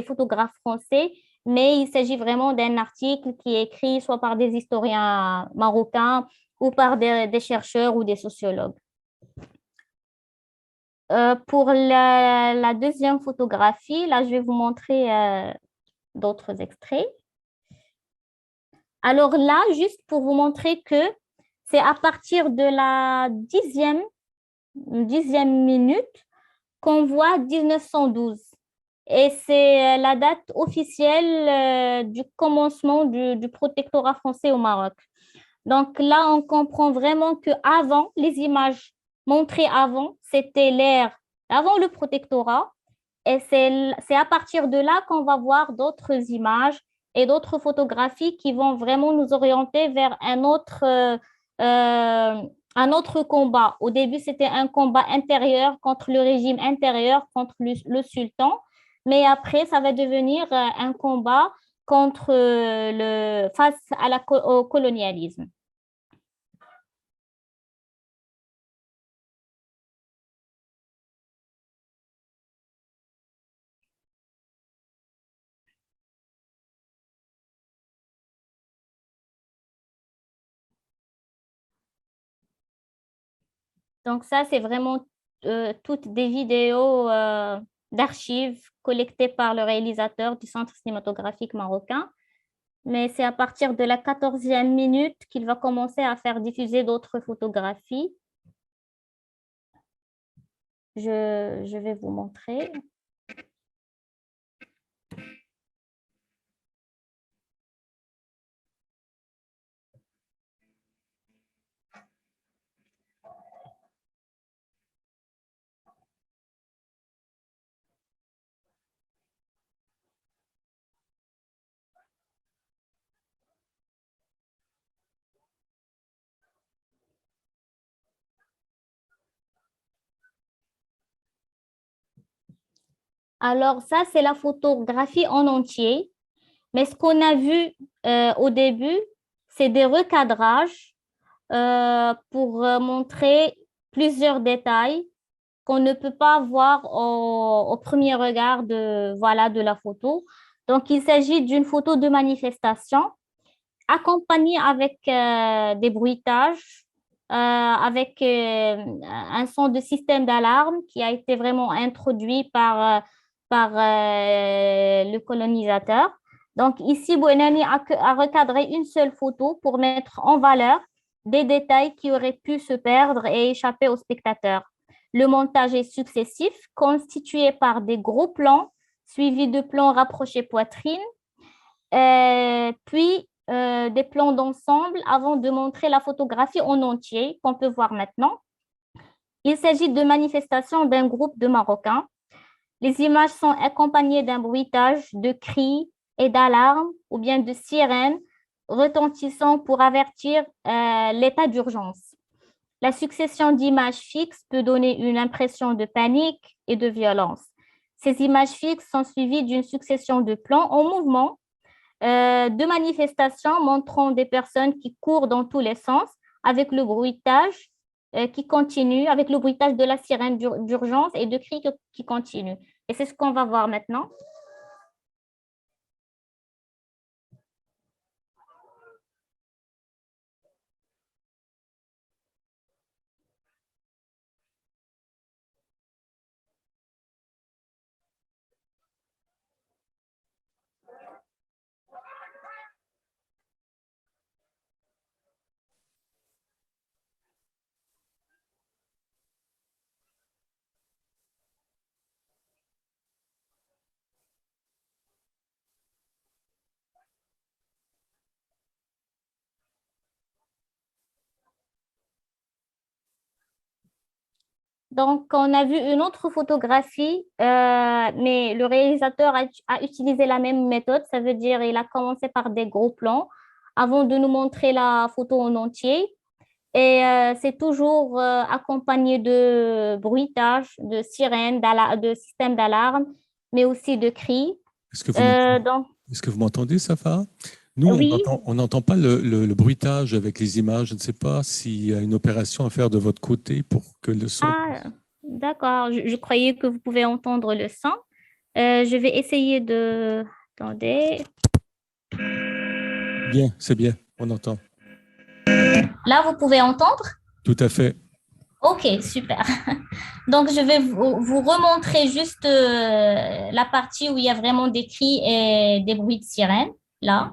photographes français, mais il s'agit vraiment d'un article qui est écrit soit par des historiens marocains ou par des chercheurs ou des sociologues. Pour la deuxième photographie, là, je vais vous montrer d'autres extraits. Alors là, juste pour vous montrer que c'est à partir de la dixième minute qu'on voit 1912. Et c'est la date officielle du commencement du protectorat français au Maroc. Donc là, on comprend vraiment qu'avant, les images montrées avant, c'était l'ère avant le protectorat. Et c'est à partir de là qu'on va voir d'autres images et d'autres photographies qui vont vraiment nous orienter vers un autre combat. Au début, c'était un combat intérieur contre le régime intérieur, contre le sultan. Mais après, ça va devenir un combat face au colonialisme. Donc ça, c'est vraiment toutes des vidéos d'archives collectées par le réalisateur du Centre cinématographique marocain. Mais c'est à partir de la 14e minute qu'il va commencer à diffuser d'autres photographies. Je vais vous montrer. Alors ça, c'est la photographie en entier. Mais ce qu'on a vu au début, c'est des recadrages pour montrer plusieurs détails qu'on ne peut pas voir au premier regard de la photo. Donc, il s'agit d'une photo de manifestation accompagnée avec des bruitages, avec un son de système d'alarme qui a été vraiment introduit par le colonisateur. Donc, ici, Bouenani a recadré une seule photo pour mettre en valeur des détails qui auraient pu se perdre et échapper aux spectateurs. Le montage est successif, constitué par des gros plans, suivis de plans rapprochés poitrine, puis des plans d'ensemble avant de montrer la photographie en entier qu'on peut voir maintenant. Il s'agit de manifestations d'un groupe de Marocains. Les images sont accompagnées d'un bruitage, de cris et d'alarmes ou bien de sirènes retentissant pour avertir l'état d'urgence. La succession d'images fixes peut donner une impression de panique et de violence. Ces images fixes sont suivies d'une succession de plans en mouvement, de manifestations montrant des personnes qui courent dans tous les sens avec le bruitage qui continue, avec le bruitage de la sirène d'urgence et de cris qui continuent. Et c'est ce qu'on va voir maintenant. Donc, on a vu une autre photographie, mais le réalisateur a utilisé la même méthode. Ça veut dire il a commencé par des gros plans avant de nous montrer la photo en entier. Et c'est toujours accompagné de bruitage, de sirènes, de systèmes d'alarme, mais aussi de cris. Est-ce que vous m'entendez, Safa? Nous, oui. on n'entend pas le bruitage avec les images. Je ne sais pas s'il y a une opération à faire de votre côté pour que le son... Ah, d'accord. Je croyais que vous pouvez entendre le son. Je vais essayer de Attendez. Bien, c'est bien, on entend. Là, vous pouvez entendre? Tout à fait. Ok, super. Donc, je vais vous remontrer juste la partie où il y a vraiment des cris et des bruits de sirène, là.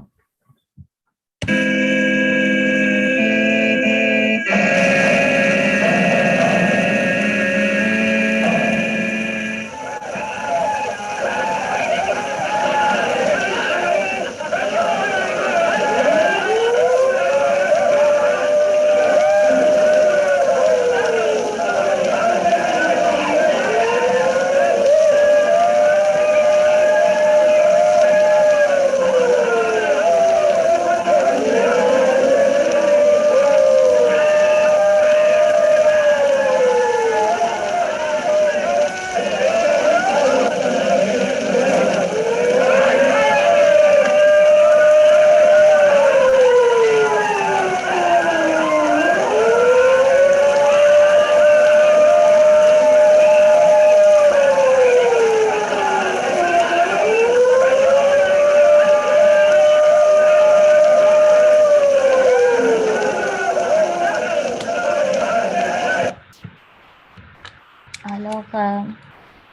Alors,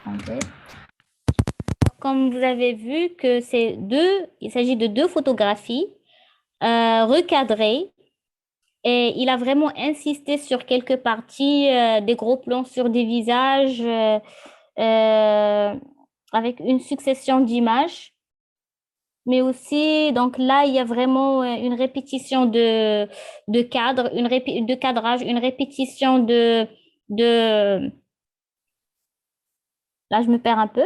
attendez. Comme vous avez vu que il s'agit de deux photographies recadrées et il a vraiment insisté sur quelques parties, des gros plans sur des visages avec une succession d'images. Mais aussi, donc là, il y a vraiment une répétition de cadre, de cadrage, une répétition de... Là, je me perds un peu.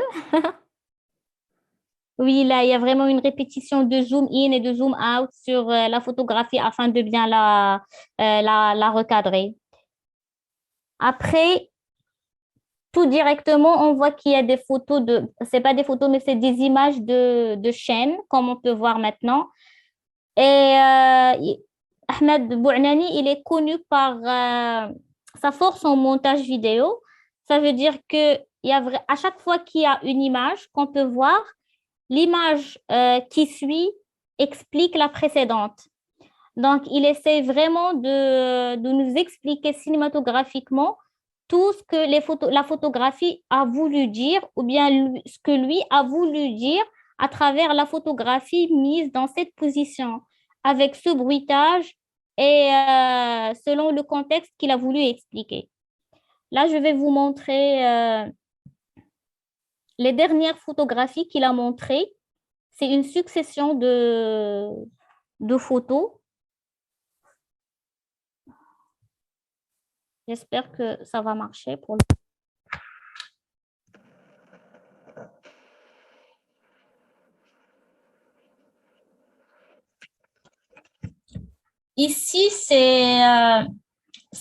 Oui, là, il y a vraiment une répétition de zoom in et de zoom out sur la photographie afin de bien la recadrer. Après, tout directement, on voit qu'il y a des photos c'est pas des photos, mais c'est des images de chaînes, comme on peut voir maintenant. Et Ahmed Bouhnani, il est connu par sa force en montage vidéo. Ça veut dire que à chaque fois qu'il y a une image qu'on peut voir, l'image qui suit explique la précédente. Donc, il essaie vraiment de nous expliquer cinématographiquement tout ce que la photographie a voulu dire ou bien ce que lui a voulu dire à travers la photographie mise dans cette position, avec ce bruitage et selon le contexte qu'il a voulu expliquer. Là, je vais vous montrer les dernières photographies qu'il a montrées. C'est une succession de photos. J'espère que ça va marcher pour le... Ici, c'est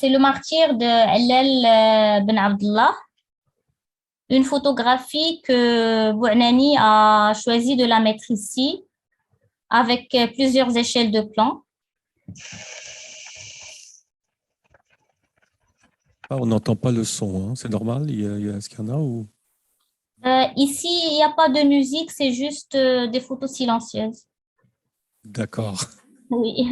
le martyre de Allel Ben Abdullah, une photographie que Bouhnani a choisi de la mettre ici avec plusieurs échelles de plan. Ah, on n'entend pas le son, hein. C'est normal, est-ce qu'il y en a ou... Ici, il n'y a pas de musique, c'est juste des photos silencieuses. D'accord. Oui.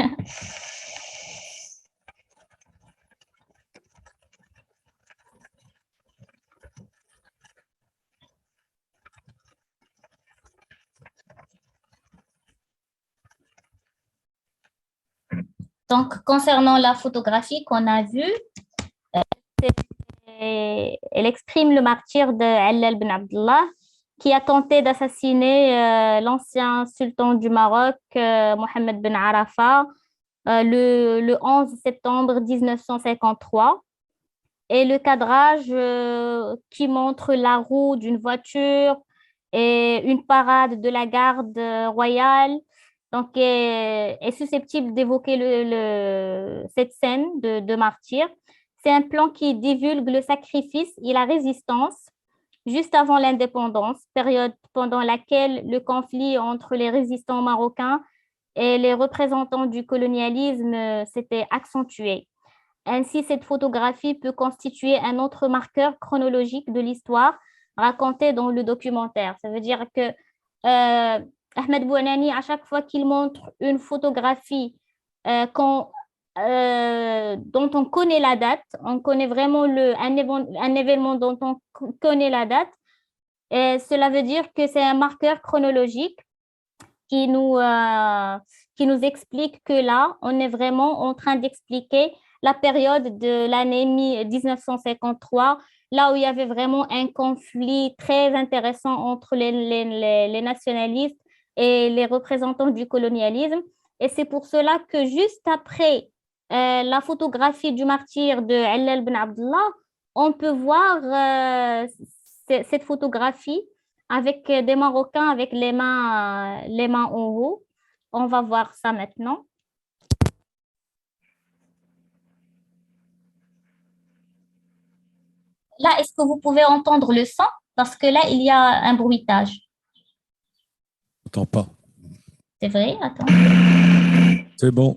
Donc, concernant la photographie qu'on a vue, elle exprime le martyre de Allel Ben Abdullah, qui a tenté d'assassiner l'ancien sultan du Maroc, Mohamed Ben Arafat, le 11 septembre 1953. Et le cadrage qui montre la roue d'une voiture et une parade de la garde royale, donc est susceptible d'évoquer cette scène de martyr. C'est un plan qui divulgue le sacrifice et la résistance juste avant l'indépendance, période pendant laquelle le conflit entre les résistants marocains et les représentants du colonialisme s'était accentué. Ainsi, cette photographie peut constituer un autre marqueur chronologique de l'histoire racontée dans le documentaire. Ça veut dire que Ahmed Bouanani, à chaque fois qu'il montre une photographie dont on connaît la date, on connaît vraiment un événement dont on connaît la date, et cela veut dire que c'est un marqueur chronologique qui nous explique que là, on est vraiment en train d'expliquer la période de l'année 1953, là où il y avait vraiment un conflit très intéressant entre les nationalistes et les représentants du colonialisme. Et c'est pour cela que juste après la photographie du martyr de Allal Ben Abdullah, on peut voir cette photographie avec des Marocains avec les mains en haut. On va voir ça maintenant. Là, est-ce que vous pouvez entendre le son? Parce que là, il y a un bruitage. On n'entend pas. C'est vrai? Attends. C'est bon.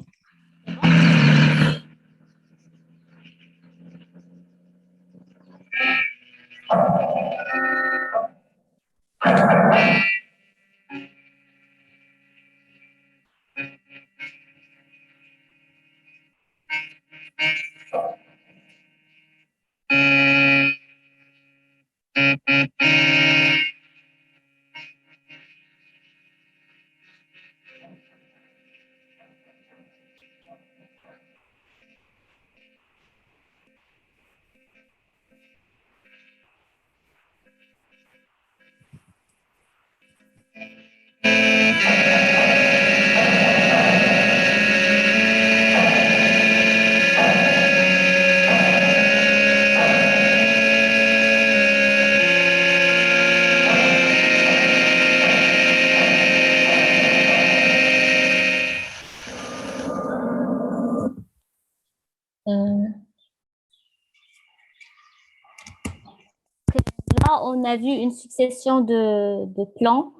Là, on a vu une succession de plans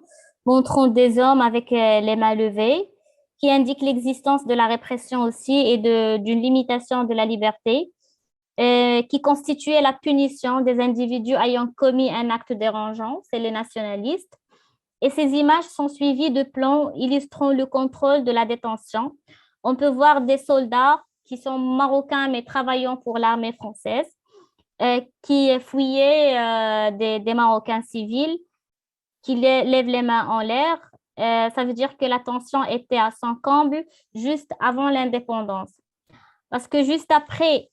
montrant des hommes avec les mains levées, qui indiquent l'existence de la répression aussi et d'une limitation de la liberté, qui constituait la punition des individus ayant commis un acte dérangeant, c'est les nationalistes. Et ces images sont suivies de plans illustrant le contrôle de la détention. On peut voir des soldats qui sont marocains mais travaillant pour l'armée française, qui fouillaient des Marocains civils, qui lèvent les mains en l'air. Ça veut dire que la tension était à son comble juste avant l'indépendance. Parce que juste après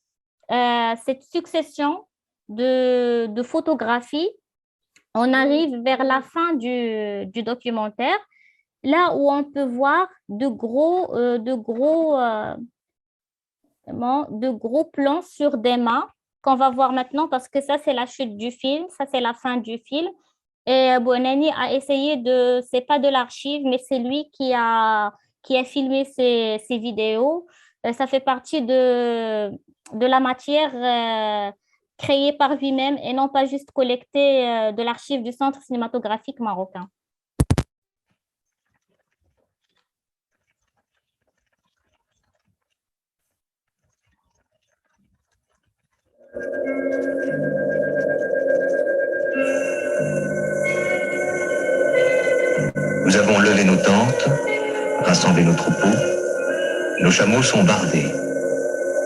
cette succession de photographies, on arrive vers la fin du documentaire, là où on peut voir de gros plans sur des mains qu'on va voir maintenant parce que ça, c'est la chute du film, ça, c'est la fin du film. Et Bouanani a essayé c'est pas de l'archive, mais c'est lui qui a filmé ces vidéos. Ça fait partie de la matière créée par lui-même et non pas juste collectée de l'archive du Centre cinématographique marocain. Nous avons levé nos tentes, rassemblé nos troupeaux. Nos chameaux sont bardés,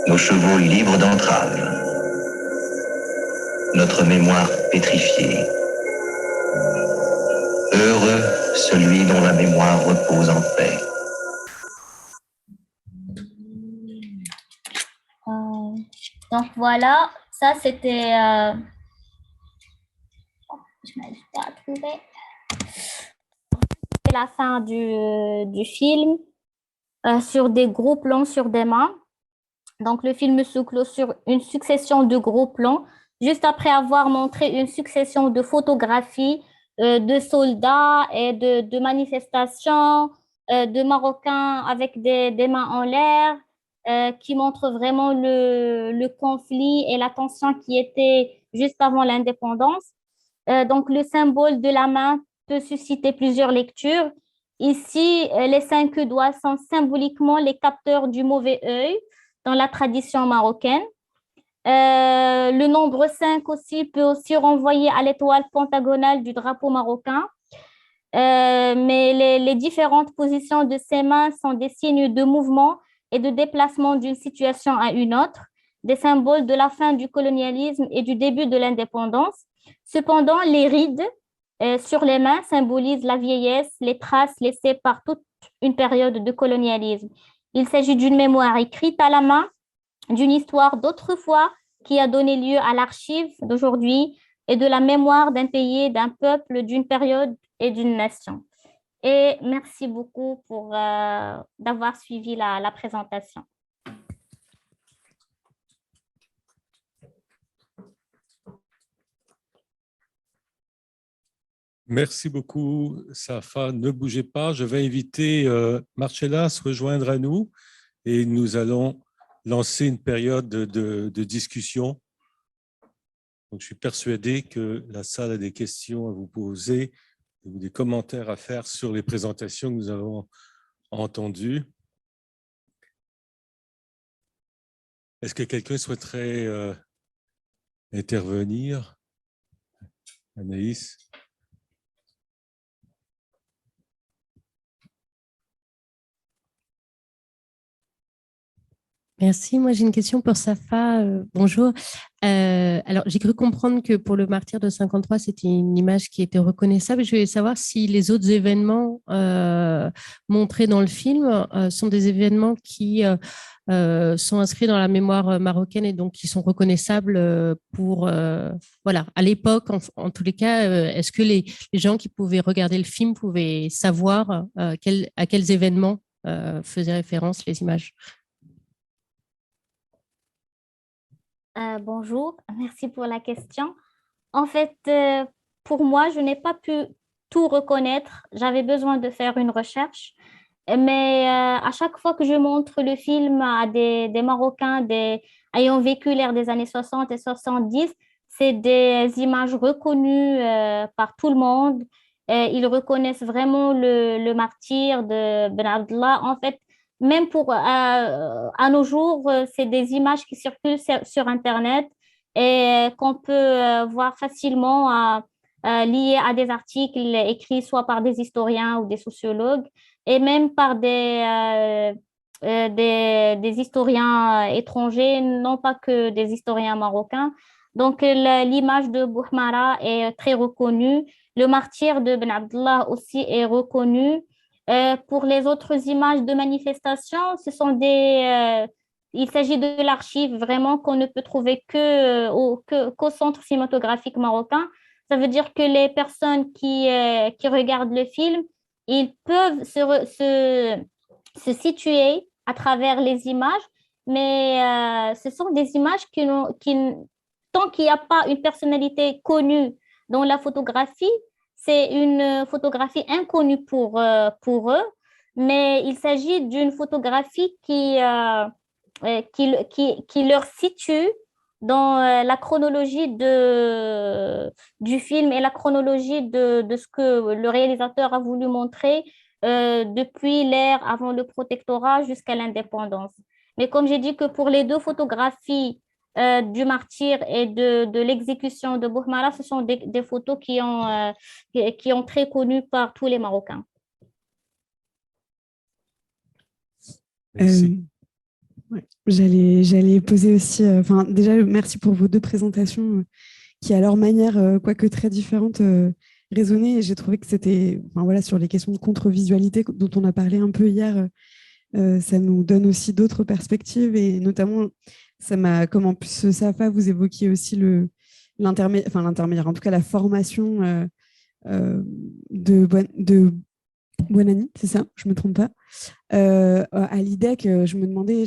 nos chevaux libres d'entraves. Notre mémoire pétrifiée. Heureux celui dont la mémoire repose en paix. Donc voilà, ça c'était... je n'arrive pas à trouver. C'est la fin du film sur des gros plans sur des mains. Donc le film se clôt sur une succession de gros plans, juste après avoir montré une succession de photographies de soldats et de manifestations, de Marocains avec des mains en l'air, qui montrent vraiment le conflit et la tension qui était juste avant l'indépendance. Donc, le symbole de la main peut susciter plusieurs lectures. Ici, les 5 doigts sont symboliquement les capteurs du mauvais œil dans la tradition marocaine. Le nombre 5 aussi peut aussi renvoyer à l'étoile pentagonale du drapeau marocain. mais les différentes positions de ses mains sont des signes de mouvement et de déplacement d'une situation à une autre, des symboles de la fin du colonialisme et du début de l'indépendance. Cependant, les rides sur les mains symbolisent la vieillesse, les traces laissées par toute une période de colonialisme. Il s'agit d'une mémoire écrite à la main, d'une histoire d'autrefois qui a donné lieu à l'archive d'aujourd'hui et de la mémoire d'un pays, d'un peuple, d'une période et d'une nation. Et merci beaucoup pour d'avoir suivi la présentation. Merci beaucoup, Safa. Ne bougez pas. Je vais inviter Marcella à se rejoindre à nous et nous allons lancer une période de discussion. Donc, je suis persuadé que la salle a des questions à vous poser ou des commentaires à faire sur les présentations que nous avons entendues. Est-ce que quelqu'un souhaiterait intervenir? Anaïs? Merci. Moi, j'ai une question pour Safa. Bonjour. Alors, j'ai cru comprendre que pour le martyr de 53, c'était une image qui était reconnaissable. Je voulais savoir si les autres événements montrés dans le film sont des événements qui sont inscrits dans la mémoire marocaine et donc qui sont reconnaissables pour, voilà, à l'époque, en tous les cas, est-ce que les gens qui pouvaient regarder le film pouvaient savoir à quels événements faisaient référence les images? Bonjour, merci pour la question. En fait, pour moi, je n'ai pas pu tout reconnaître. J'avais besoin de faire une recherche. Mais à chaque fois que je montre le film à des Marocains ayant vécu l'ère des années 60 et 70, c'est des images reconnues par tout le monde. Ils reconnaissent vraiment le martyr de Ben Abdallah. En fait, même à nos jours, c'est des images qui circulent sur Internet et qu'on peut voir facilement liées à des articles écrits soit par des historiens ou des sociologues et même par des historiens étrangers, non pas que des historiens marocains. Donc, l'image de Bouhmara est très reconnue. Le martyr de Ben Abdallah aussi est reconnu. Pour les autres images de manifestation, il s'agit de l'archive vraiment qu'on ne peut trouver qu'au Centre cinématographique marocain. Ça veut dire que les personnes qui regardent le film, ils peuvent se situer à travers les images, mais ce sont des images tant qu'il n'y a pas une personnalité connue dans la photographie, c'est une photographie inconnue pour eux, mais il s'agit d'une photographie qui leur situe dans la chronologie du film et la chronologie de ce que le réalisateur a voulu montrer depuis l'ère avant le protectorat jusqu'à l'indépendance. Mais comme j'ai dit que pour les deux photographies du martyr et de l'exécution de Bouhmara, ce sont des photos qui ont très connues par tous les Marocains. Ouais, j'allais poser aussi, déjà, merci pour vos deux présentations qui, à leur manière, quoique très différentes, résonnaient. Et j'ai trouvé que c'était, voilà, sur les questions de contre-visualité dont on a parlé un peu hier, ça nous donne aussi d'autres perspectives et notamment, comme en plus, Safa, vous évoquiez aussi l'intermédiaire, en tout cas la formation de Buonanni, c'est ça, je ne me trompe pas, à l'IDEC, je me demandais,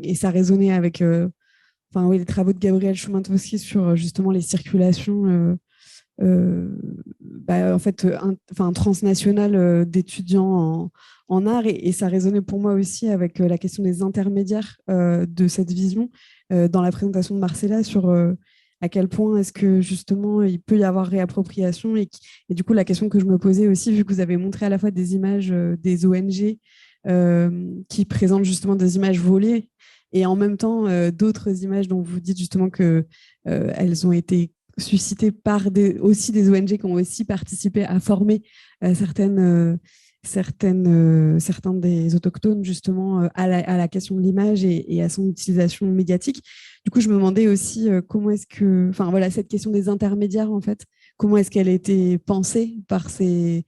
et ça résonnait avec les travaux de Gabriel Schumann-Towski sur justement les circulations en fait, transnationales d'étudiants en art, et ça résonnait pour moi aussi avec la question des intermédiaires de cette vision dans la présentation de Marcella sur à quel point est-ce que justement il peut y avoir réappropriation et du coup la question que je me posais aussi, vu que vous avez montré à la fois des images des ONG qui présentent justement des images volées et en même temps d'autres images dont vous dites justement que elles ont été suscitées par aussi des ONG qui ont aussi participé à former certains des autochtones justement à la question de l'image et à son utilisation médiatique. Du coup, je me demandais aussi comment est-ce que, enfin voilà, cette question des intermédiaires en fait, comment est-ce qu'elle a été pensée par ces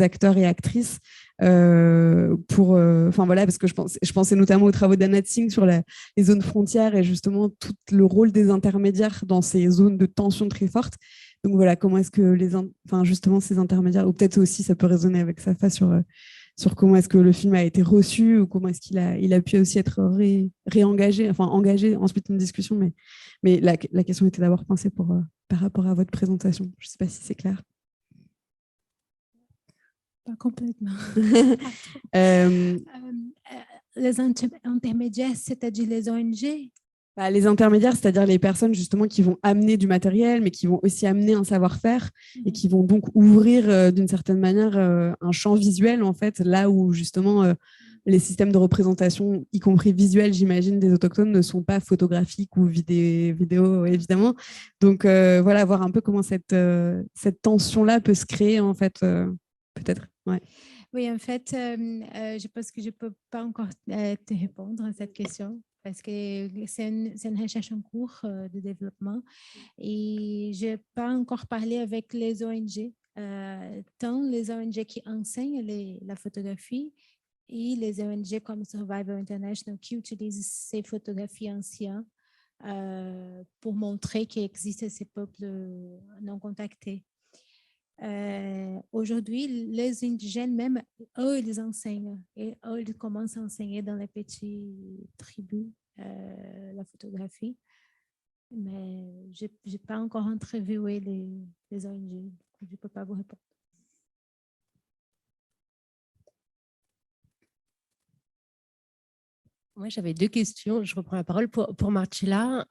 acteurs et actrices enfin voilà, parce que je pensais notamment aux travaux d'Anna Tsing sur les zones frontières et justement tout le rôle des intermédiaires dans ces zones de tension très fortes. Donc voilà, comment est-ce que justement ces intermédiaires, ou peut-être aussi ça peut résonner avec Safa sur comment est-ce que le film a été reçu ou comment est-ce qu'il a pu aussi être réengagé, enfin engagé ensuite une discussion. Mais la question était d'abord pensée par rapport à votre présentation. Je ne sais pas si c'est clair. Pas complètement. Euh, Les intermédiaires, c'est-à-dire les ONG? Les intermédiaires, c'est-à-dire les personnes justement qui vont amener du matériel, mais qui vont aussi amener un savoir-faire et qui vont donc ouvrir d'une certaine manière un champ visuel, en fait, là où justement les systèmes de représentation, y compris visuels, j'imagine, des autochtones ne sont pas photographiques ou vidéo, évidemment. Donc voilà, voir un peu comment cette tension-là peut se créer, en fait, peut-être. Ouais. Oui, en fait, je pense que je ne peux pas encore te répondre à cette question parce que c'est une recherche en cours de développement et je n'ai pas encore parlé avec les ONG, tant les ONG qui enseignent la photographie et les ONG comme Survivor International qui utilisent ces photographies anciennes pour montrer qu'il existe ces peuples non contactés. Aujourd'hui, les indigènes même, eux, ils enseignent. Et eux, ils commencent à enseigner dans les petites tribus la photographie. Mais je n'ai pas encore interviewé les ONG. Je ne peux pas vous répondre. Moi, j'avais deux questions. Je reprends la parole pour Marcella.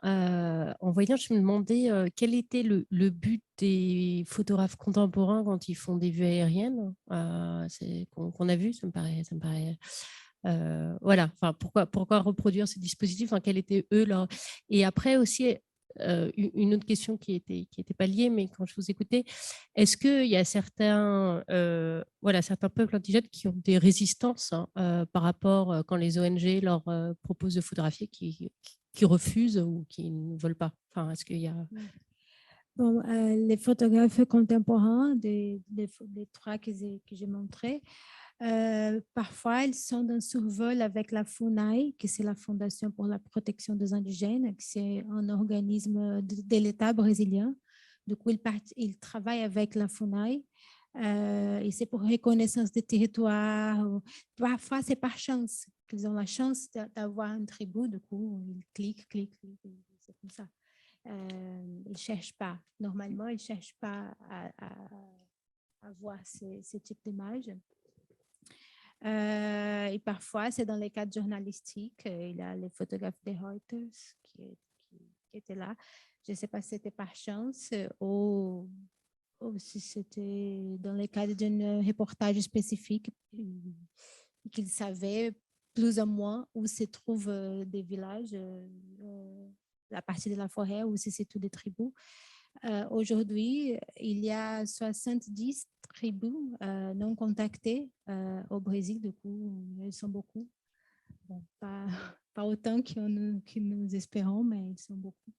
En voyant, je me demandais quel était le but des photographes contemporains quand ils font des vues aériennes qu'on a vu. Ça me paraît voilà. Enfin, pourquoi reproduire ces dispositifs, quel était eux leur... Et après aussi, une autre question qui était pas liée, mais quand je vous écoutais, est-ce qu'il y a certains peuples indigènes qui ont des résistances par rapport quand les ONG leur proposent de photographier, qui refusent ou qui ne veulent pas? Est-ce qu'il y a... Bon, les photographes contemporains des trois que j'ai montrés, parfois, ils sont dans survol avec la FUNAI, qui c'est la Fondation pour la protection des indigènes, qui c'est un organisme de l'État brésilien. Du coup, ils travaillent avec la FUNAI et c'est pour reconnaissance des territoires. Parfois, c'est par chance qu'ils ont la chance d'avoir une tribu. Du coup, ils cliquent, c'est comme ça. Ils ne cherchent pas. Normalement, ils ne cherchent pas à voir ce type d'image. Et parfois, c'est dans les cadres journalistiques. Il y a les photographes de Reuters qui étaient là. Je ne sais pas si c'était par chance ou si c'était dans le cadre d'un reportage spécifique qu'ils savaient plus ou moins où se trouvent des villages, la partie de la forêt, ou si c'est tout des tribus. Aujourd'hui, il y a 70 tribus non contactées au Brésil. Du coup, ils sont beaucoup. Bon, pas autant que nous espérons, mais ils sont beaucoup.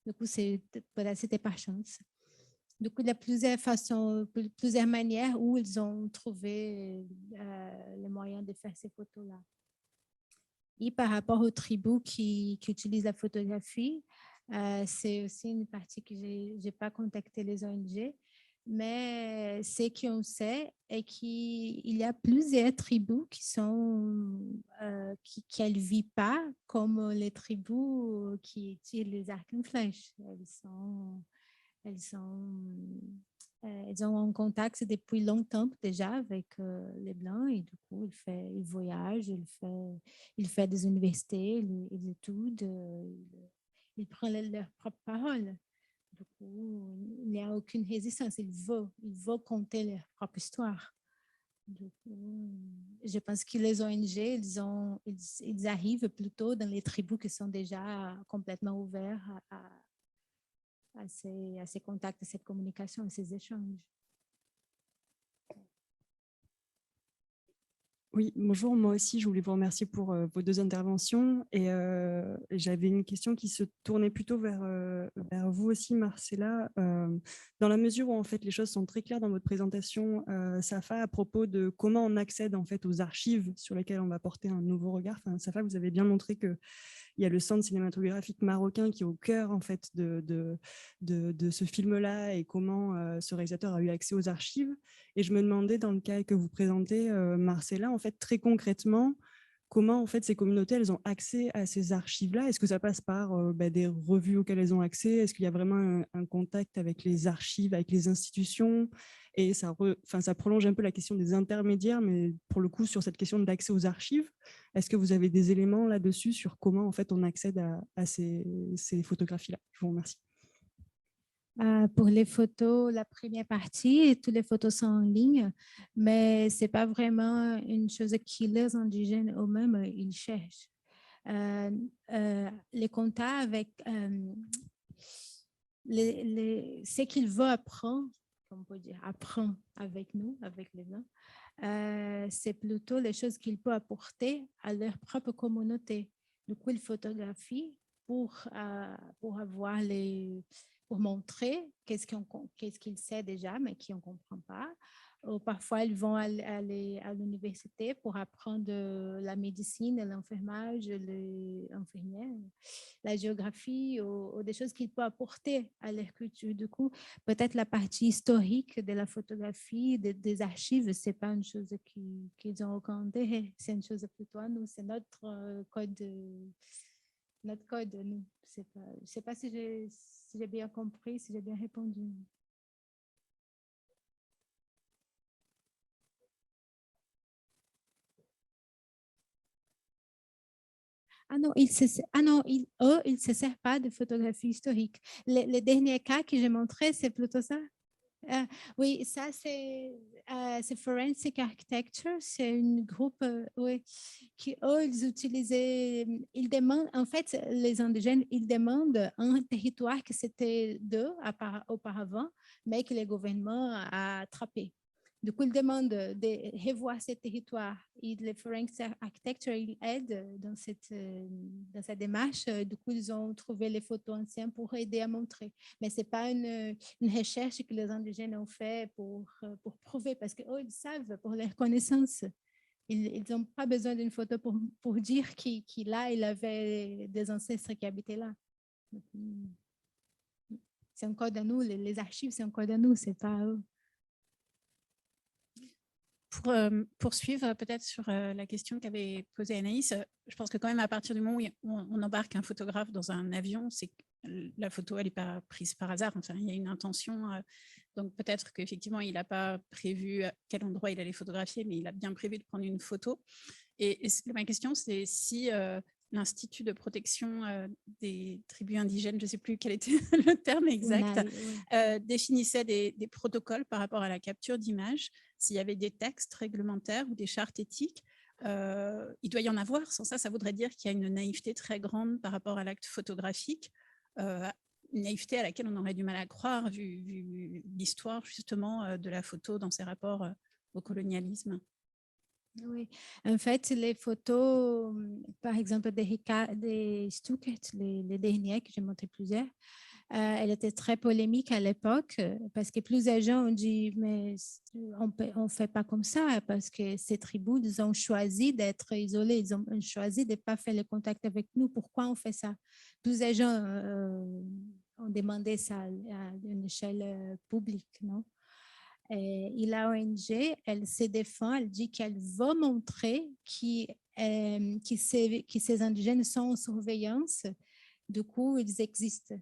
Du coup, c'était par chance. Du coup, il y a plusieurs façons, plusieurs manières où ils ont trouvé les moyens de faire ces photos-là. Et par rapport aux tribus qui utilisent la photographie, c'est aussi une partie que je n'ai pas contacté les ONG, mais ce qu'on sait est qu'il y a plusieurs tribus qui ne vivent pas comme les tribus qui tirent les arcs et flèches. Elles ont un contact depuis longtemps déjà avec les Blancs et du coup, ils voyagent, ils font des universités, ils étudient, ils prennent leur propre parole. Du coup, il n'y a aucune résistance. Ils veulent conter leur propre histoire. Du coup, je pense que les ONG, ils arrivent plutôt dans les tribus qui sont déjà complètement ouverts à ces contacts, à cette communication, à ces échanges. Oui, bonjour. Moi aussi, je voulais vous remercier pour vos 2 interventions. Et j'avais une question qui se tournait plutôt vers vous aussi, Marcella. Dans la mesure où en fait, les choses sont très claires dans votre présentation, Safa, à propos de comment on accède en fait, aux archives sur lesquelles on va porter un nouveau regard. Enfin, Safa, vous avez bien montré que il y a le Centre cinématographique marocain qui est au cœur en fait, de ce film-là et comment ce réalisateur a eu accès aux archives. Et je me demandais, dans le cas que vous présentez, Marcella, en fait, très concrètement, comment en fait, ces communautés elles ont accès à ces archives-là? Est-ce que ça passe par des revues auxquelles elles ont accès? Est-ce qu'il y a vraiment un contact avec les archives, avec les institutions? Et ça prolonge un peu la question des intermédiaires, mais pour le coup, sur cette question d'accès aux archives, est-ce que vous avez des éléments là-dessus sur comment en fait, on accède à ces photographies-là? Je vous remercie. Pour les photos, la première partie, toutes les photos sont en ligne, mais ce n'est pas vraiment une chose que les indigènes eux-mêmes, ils cherchent. Les contacts avec ce qu'ils veulent apprendre, comme on peut dire, apprendre avec nous, avec les Blancs, c'est plutôt les choses qu'ils peuvent apporter à leur propre communauté. Du coup, ils photographient pour avoir pour montrer qu'est-ce qu'ils savent déjà, mais qu'ils ne comprennent pas. Ou parfois, ils vont aller à l'université pour apprendre la médecine, l'enfermage, l'infirmière, la géographie ou des choses qu'ils peuvent apporter à leur culture. Du coup, peut-être la partie historique de la photographie, des archives, ce n'est pas une chose qu'ils ont aucun intérêt. C'est une chose plutôt à nous. C'est notre code. Notre code, nous. Je ne sais pas si j'ai bien compris, si j'ai bien répondu. Ah non, ils ne se servent pas de photographie historique. Les derniers cas que j'ai montrés, c'est plutôt ça. Oui, ça, c'est Forensic Architecture. C'est un groupe oui, qui, eux, ils demandent, en fait, les indigènes, ils demandent un territoire que c'était d'eux auparavant, mais que le gouvernement a attrapé. Du coup, ils demandent de revoir ce territoire. Et les Forensic Architecture, ils aident dans cette démarche. Du coup, ils ont trouvé les photos anciennes pour aider à montrer. Mais ce n'est pas une recherche que les indigènes ont fait pour prouver, parce qu'eux, ils savent pour leur connaissance. Ils n'ont pas besoin d'une photo pour dire qu'il avait des ancêtres qui habitaient là. C'est un code à nous, les archives, c'est un code à nous, c'est pas eux. Pour poursuivre peut-être sur la question qu'avait posée Anaïs, je pense que quand même à partir du moment où on embarque un photographe dans un avion, c'est que la photo, elle n'est pas prise par hasard. Enfin, il y a une intention. Donc peut-être qu'effectivement, il n'a pas prévu à quel endroit il allait photographier, mais il a bien prévu de prendre une photo. Et ma question, c'est si l'Institut de protection des tribus indigènes, je ne sais plus quel était le terme exact, définissait des protocoles par rapport à la capture d'images, s'il y avait des textes réglementaires ou des chartes éthiques. Il doit y en avoir. Sans ça, ça voudrait dire qu'il y a une naïveté très grande par rapport à l'acte photographique, une naïveté à laquelle on aurait du mal à croire vu l'histoire justement de la photo dans ses rapports au colonialisme. Oui, en fait, les photos, par exemple, de Stuckert, les dernières que j'ai montrées plusieurs, elle était très polémique à l'époque parce que plusieurs gens ont dit mais on fait pas comme ça parce que ces tribus ils ont choisi d'être isolés, ils ont choisi de pas faire le contact avec nous. Pourquoi on fait ça? Plusieurs gens ont demandé ça à une échelle publique, non? Et la ONG, elle se défend, elle dit qu'elle veut montrer que ces indigènes sont en surveillance. Du coup, ils existent.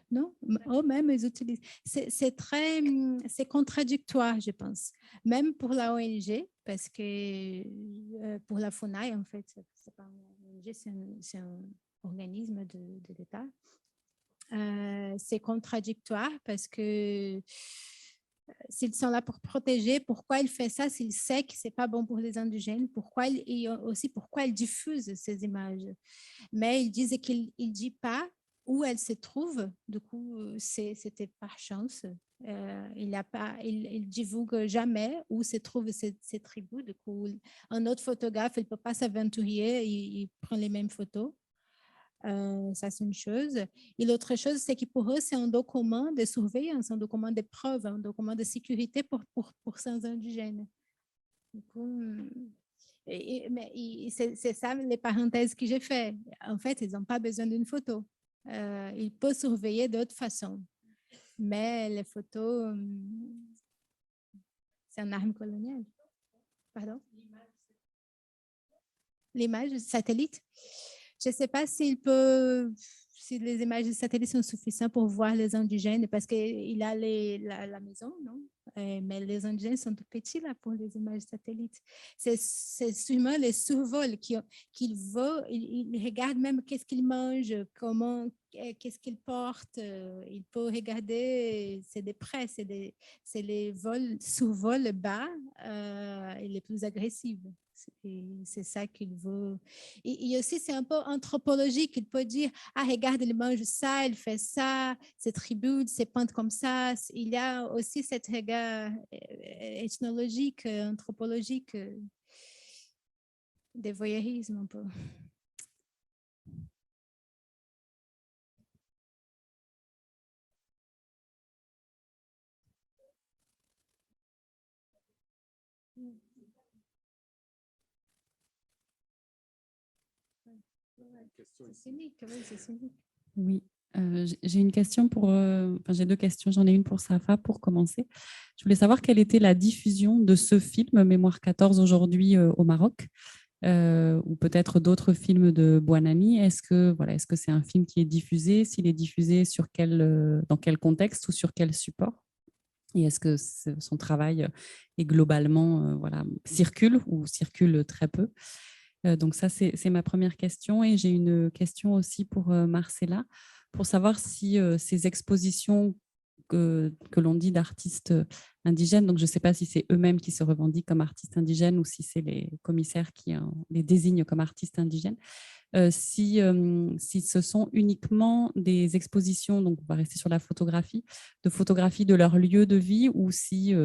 Non, eux-mêmes, ils utilisent. C'est contradictoire, je pense. Même pour la ONG, parce que pour la FUNAI, en fait, c'est pas une ONG, c'est un organisme de l'État. C'est contradictoire parce que s'ils sont là pour protéger, pourquoi il fait ça s'il sait que ce n'est pas bon pour les indigènes, pourquoi il diffuse ces images. Mais ils disent qu'il ne dit pas où elles se trouvent, du coup, c'était par chance. Il divulgue jamais où se trouvent ces tribus. Du coup, un autre photographe, il ne peut pas s'aventurer, il prend les mêmes photos. Ça, c'est une chose. Et l'autre chose, c'est que pour eux, c'est un document de surveillance, un document de preuve, un document de sécurité pour ces indigènes. Du coup, c'est ça les parenthèses que j'ai fait. En fait, ils n'ont pas besoin d'une photo. Ils peuvent surveiller d'autres façons. Mais les photos, c'est une arme coloniale. Pardon? L'image satellite? Je ne sais pas si les images de satellite sont suffisantes pour voir les indigènes, parce qu'il a la maison, non? Mais les indigènes sont tout petits là pour les images satellites. C'est sûrement les survols qu'il veut. Il regarde même qu'est-ce qu'il mange, qu'est-ce qu'il porte. Il peut regarder, c'est des près, c'est les vols, survols bas et les plus agressifs. C'est ça qu'il veut. Et aussi, c'est un peu anthropologique. Il peut dire, ah, regarde, il mange ça, il fait ça, c'est tribu, c'est peinte comme ça. Il y a aussi cet regard ethnologique, anthropologique, de voyeurisme un peu. Oui, j'ai une question j'ai deux questions. J'en ai une pour Safa pour commencer. Je voulais savoir quelle était la diffusion de ce film Mémoire 14 aujourd'hui au Maroc, ou peut-être d'autres films de Bouanani. Est-ce que c'est un film qui est diffusé? S'il est diffusé, dans quel contexte ou sur quel support? Et est-ce que son travail est globalement circule ou circule très peu? Donc ça, c'est ma première question. Et j'ai une question aussi pour Marcella, pour savoir si ces expositions que l'on dit d'artistes indigènes, donc je ne sais pas si c'est eux-mêmes qui se revendiquent comme artistes indigènes ou si c'est les commissaires qui les désignent comme artistes indigènes, si ce sont uniquement des expositions, donc on va rester sur la photographie de leur lieu de vie, ou si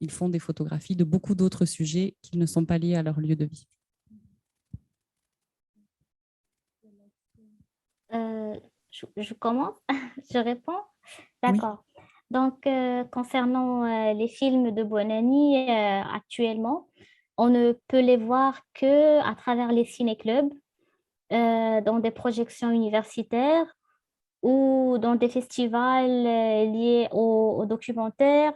ils font des photographies de beaucoup d'autres sujets qui ne sont pas liés à leur lieu de vie. Je commence, je réponds. D'accord. Oui. Donc, concernant les films de Bouanani, actuellement, on ne peut les voir qu'à travers les ciné-clubs, dans des projections universitaires ou dans des festivals liés au documentaire,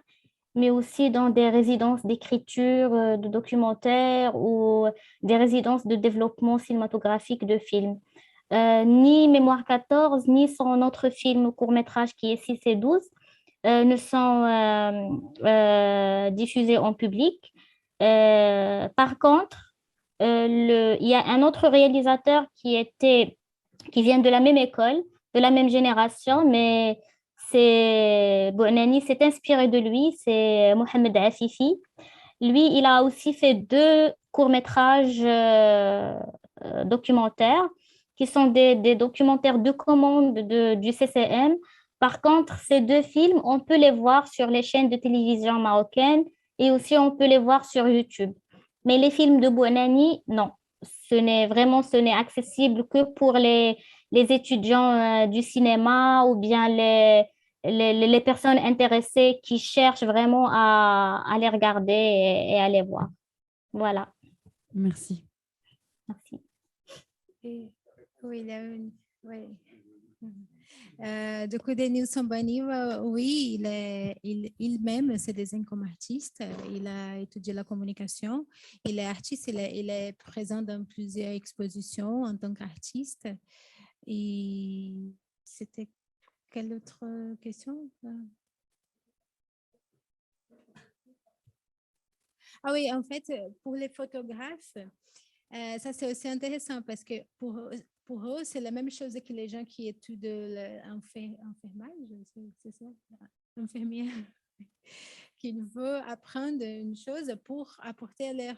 mais aussi dans des résidences d'écriture de documentaires ou des résidences de développement cinématographique de films. Ni Mémoire 14, ni son autre film court-métrage qui est 6 et 12 ne sont diffusés en public. Par contre, il y a un autre réalisateur qui vient de la même école, de la même génération, mais Bouanani s'est inspiré de lui, c'est Mohamed Afifi. Lui, il a aussi fait 2 courts-métrages documentaires qui sont des documentaires de commande du CCM. Par contre, ces 2 films, on peut les voir sur les chaînes de télévision marocaines et aussi on peut les voir sur YouTube. Mais les films de Bouanani, non. Ce n'est accessible que pour les étudiants du cinéma ou bien les personnes intéressées qui cherchent vraiment à les regarder et à les voir. Voilà. Merci. Merci. Oui, du coup, Denis Sambani, oui, il-même se désigne comme artiste. Il a étudié la communication. Il est artiste, il est présent dans plusieurs expositions en tant qu'artiste. Et c'était quelle autre question? Ah oui, en fait, pour les photographes, ça c'est aussi intéressant parce que pour pour eux, c'est la même chose que les gens qui étudient l'enfermage, c'est ça, infirmière, qu'ils veulent apprendre une chose pour apporter à leur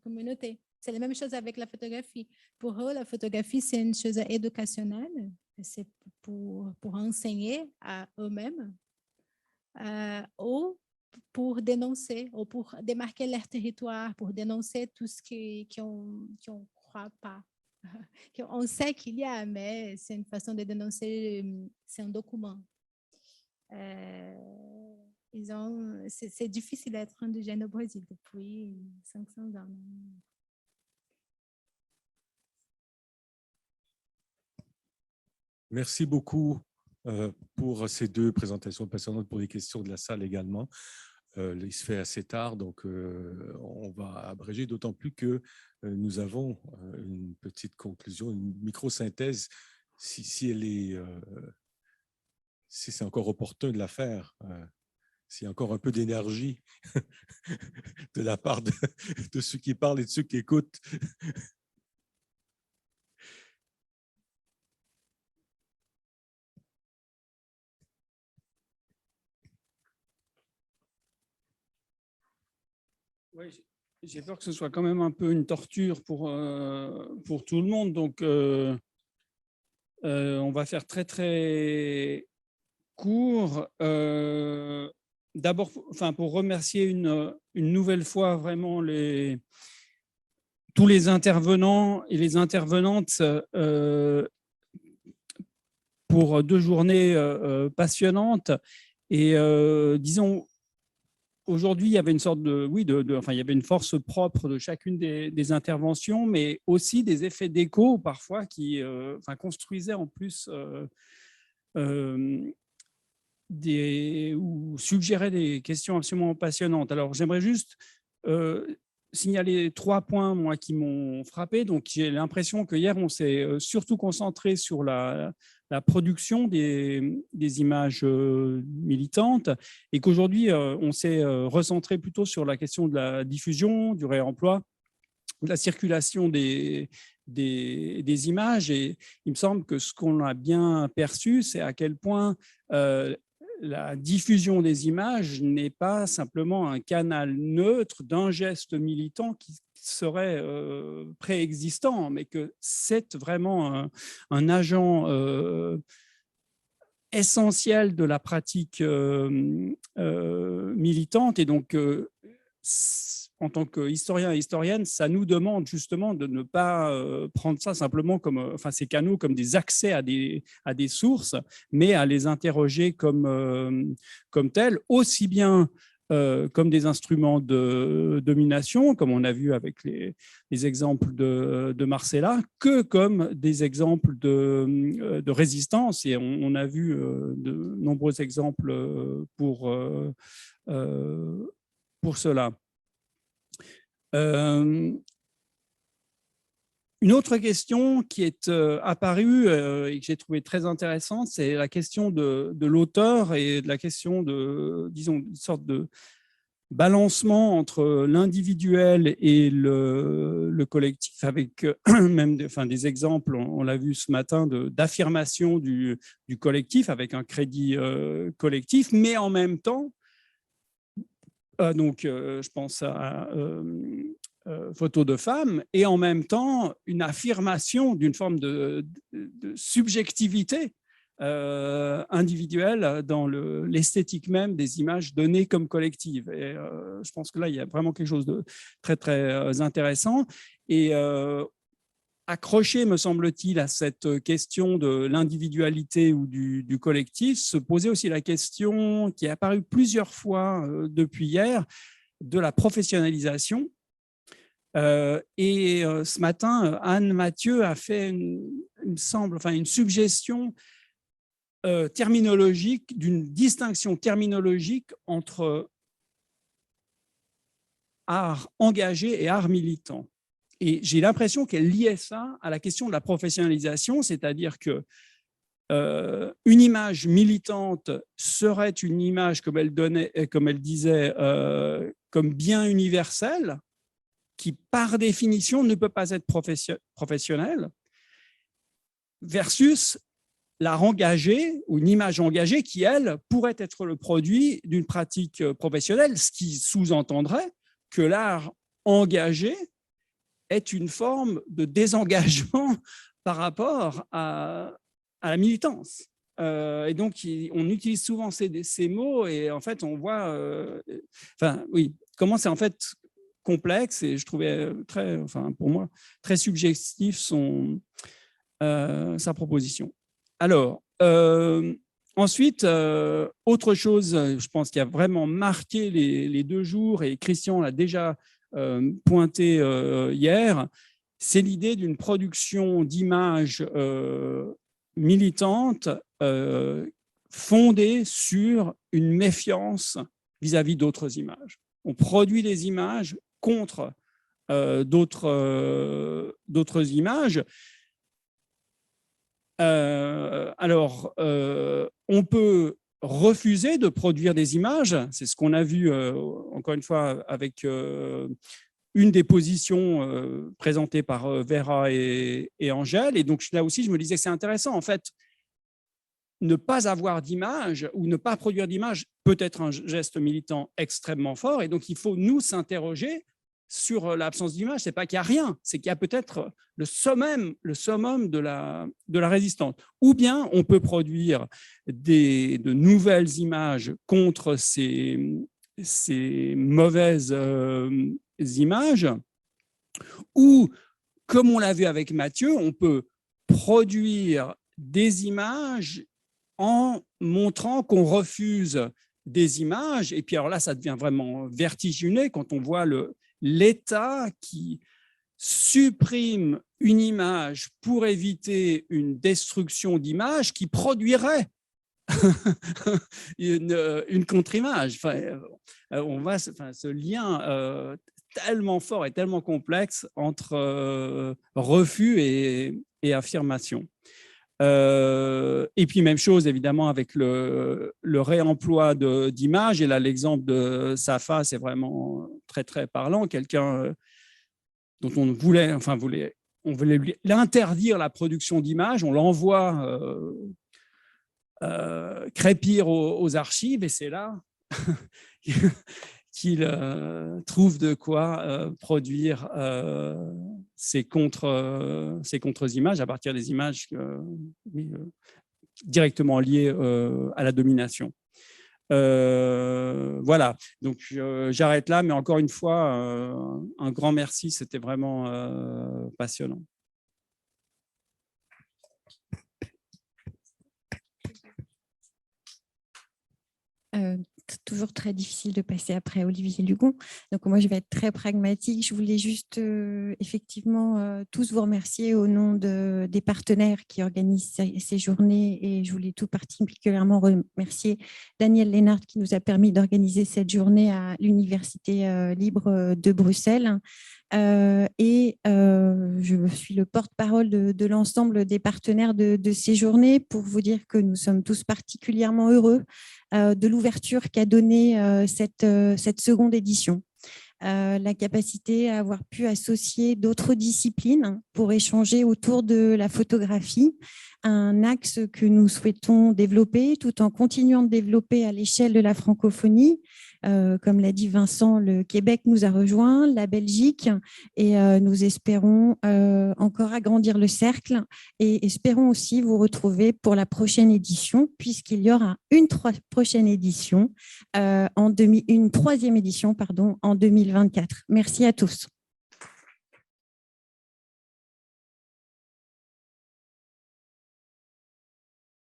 communauté. C'est la même chose avec la photographie. Pour eux, la photographie, c'est une chose éducationnelle, c'est pour enseigner à eux-mêmes ou pour dénoncer, ou pour démarquer leur territoire, pour dénoncer tout ce qu'on ne croit pas. On sait qu'il y a, mais c'est une façon de dénoncer, c'est un document. C'est difficile d'être indigène au Brésil depuis 500 ans. Merci beaucoup pour ces deux présentations passionnantes, pour les questions de la salle également. Il se fait assez tard, donc on va abréger, d'autant plus que nous avons une petite conclusion, une micro-synthèse, si elle est, si c'est encore opportun de la faire, s'il y a encore un peu d'énergie de la part de ceux qui parlent et de ceux qui écoutent. Oui, j'ai peur que ce soit quand même un peu une torture pour tout le monde. Donc, on va faire très, très court. D'abord, pour remercier une nouvelle fois vraiment tous les intervenants et les intervenantes pour 2 journées passionnantes. Et disons, aujourd'hui, il y avait une sorte il y avait une force propre de chacune des interventions, mais aussi des effets d'écho parfois qui construisaient en plus ou suggéraient des questions absolument passionnantes. Alors, j'aimerais juste signaler 3 points, moi, qui m'ont frappé. Donc, j'ai l'impression que hier, on s'est surtout concentré sur la production des images militantes et qu'aujourd'hui, on s'est recentré plutôt sur la question de la diffusion, du réemploi, de la circulation des images. Et il me semble que ce qu'on a bien perçu, c'est à quel point la diffusion des images n'est pas simplement un canal neutre d'un geste militant qui serait préexistant, mais que c'est vraiment un agent essentiel de la pratique militante. Et donc, en tant qu'historien et historienne, ça nous demande justement de ne pas prendre ça simplement comme, ces canaux comme des accès à des sources, mais à les interroger comme tels, aussi bien comme des instruments de domination, comme on a vu avec les exemples de Marcella, que comme des exemples de résistance. Et on a vu de nombreux exemples pour cela. Une autre question qui est apparue et que j'ai trouvé très intéressante, c'est la question de l'auteur et de la question de, disons, une sorte de balancement entre l'individuel et le collectif, avec même des exemples, on l'a vu ce matin, d'affirmation du collectif avec un crédit collectif, mais en même temps, je pense à photos de femmes, et en même temps une affirmation d'une forme de subjectivité individuelle dans l'esthétique même des images données comme collectives. Et je pense que là, il y a vraiment quelque chose de très, très intéressant. Et accroché, me semble-t-il, à cette question de l'individualité ou du collectif, se posait aussi la question qui est apparue plusieurs fois depuis hier de la professionnalisation. Et ce matin, Anne Mathieu a fait, une suggestion terminologique, d'une distinction terminologique entre art engagé et art militant. Et j'ai l'impression qu'elle liait ça à la question de la professionnalisation, c'est-à-dire que une image militante serait une image, comme elle disait, comme bien universel, qui par définition ne peut pas être professionnelle, versus l'art engagé ou une image engagée qui, elle, pourrait être le produit d'une pratique professionnelle, ce qui sous-entendrait que l'art engagé est une forme de désengagement par rapport à la militance. Et donc, on utilise souvent ces mots et en fait, on voit comment c'est en fait complexe et je trouvais pour moi, très subjectif sa proposition. Alors, ensuite, autre chose, je pense, qui a vraiment marqué les 2 jours, et Christian l'a déjà pointé hier, c'est l'idée d'une production d'images militantes fondée sur une méfiance vis-à-vis d'autres images. On produit des images contre d'autres images. On peut refuser de produire des images, c'est ce qu'on a vu encore une fois avec une des positions présentées par Vera et Angèle, et donc là aussi je me disais que c'est intéressant en fait, ne pas avoir d'image ou ne pas produire d'image peut être un geste militant extrêmement fort, et donc il faut nous s'interroger sur l'absence d'image. C'est pas qu'il n'y a rien, c'est qu'il y a peut-être le summum de la résistance. Ou bien on peut produire de nouvelles images contre ces mauvaises images, ou, comme on l'a vu avec Mathieu, on peut produire des images en montrant qu'on refuse des images. Et puis alors là, ça devient vraiment vertigineux quand on voit l'État qui supprime une image pour éviter une destruction d'image qui produirait une contre-image. On voit ce lien tellement fort et tellement complexe entre refus et affirmation. Et puis même chose évidemment avec le réemploi d'images, et là l'exemple de Safa, c'est vraiment très très parlant, quelqu'un dont on voulait lui interdire la production d'images, on l'envoie crépir aux archives, et c'est là qu'il trouve de quoi produire ces contre-images à partir des images directement liées à la domination. Voilà, donc j'arrête là, mais encore une fois, un grand merci, c'était vraiment passionnant. Toujours très difficile de passer après Olivier Lugon. Donc moi, je vais être très pragmatique. Je voulais juste effectivement tous vous remercier au nom des partenaires qui organisent ces journées, et je voulais tout particulièrement remercier Daniel Lénard qui nous a permis d'organiser cette journée à l'Université libre de Bruxelles. Je suis le porte-parole de l'ensemble des partenaires de ces journées pour vous dire que nous sommes tous particulièrement heureux de l'ouverture qu'a donnée cette seconde édition. La capacité à avoir pu associer d'autres disciplines pour échanger autour de la photographie, un axe que nous souhaitons développer tout en continuant de développer à l'échelle de la francophonie. Comme l'a dit Vincent, le Québec nous a rejoints, la Belgique, et nous espérons encore agrandir le cercle, et espérons aussi vous retrouver pour la prochaine édition, puisqu'il y aura une troisième édition en 2024. Merci à tous.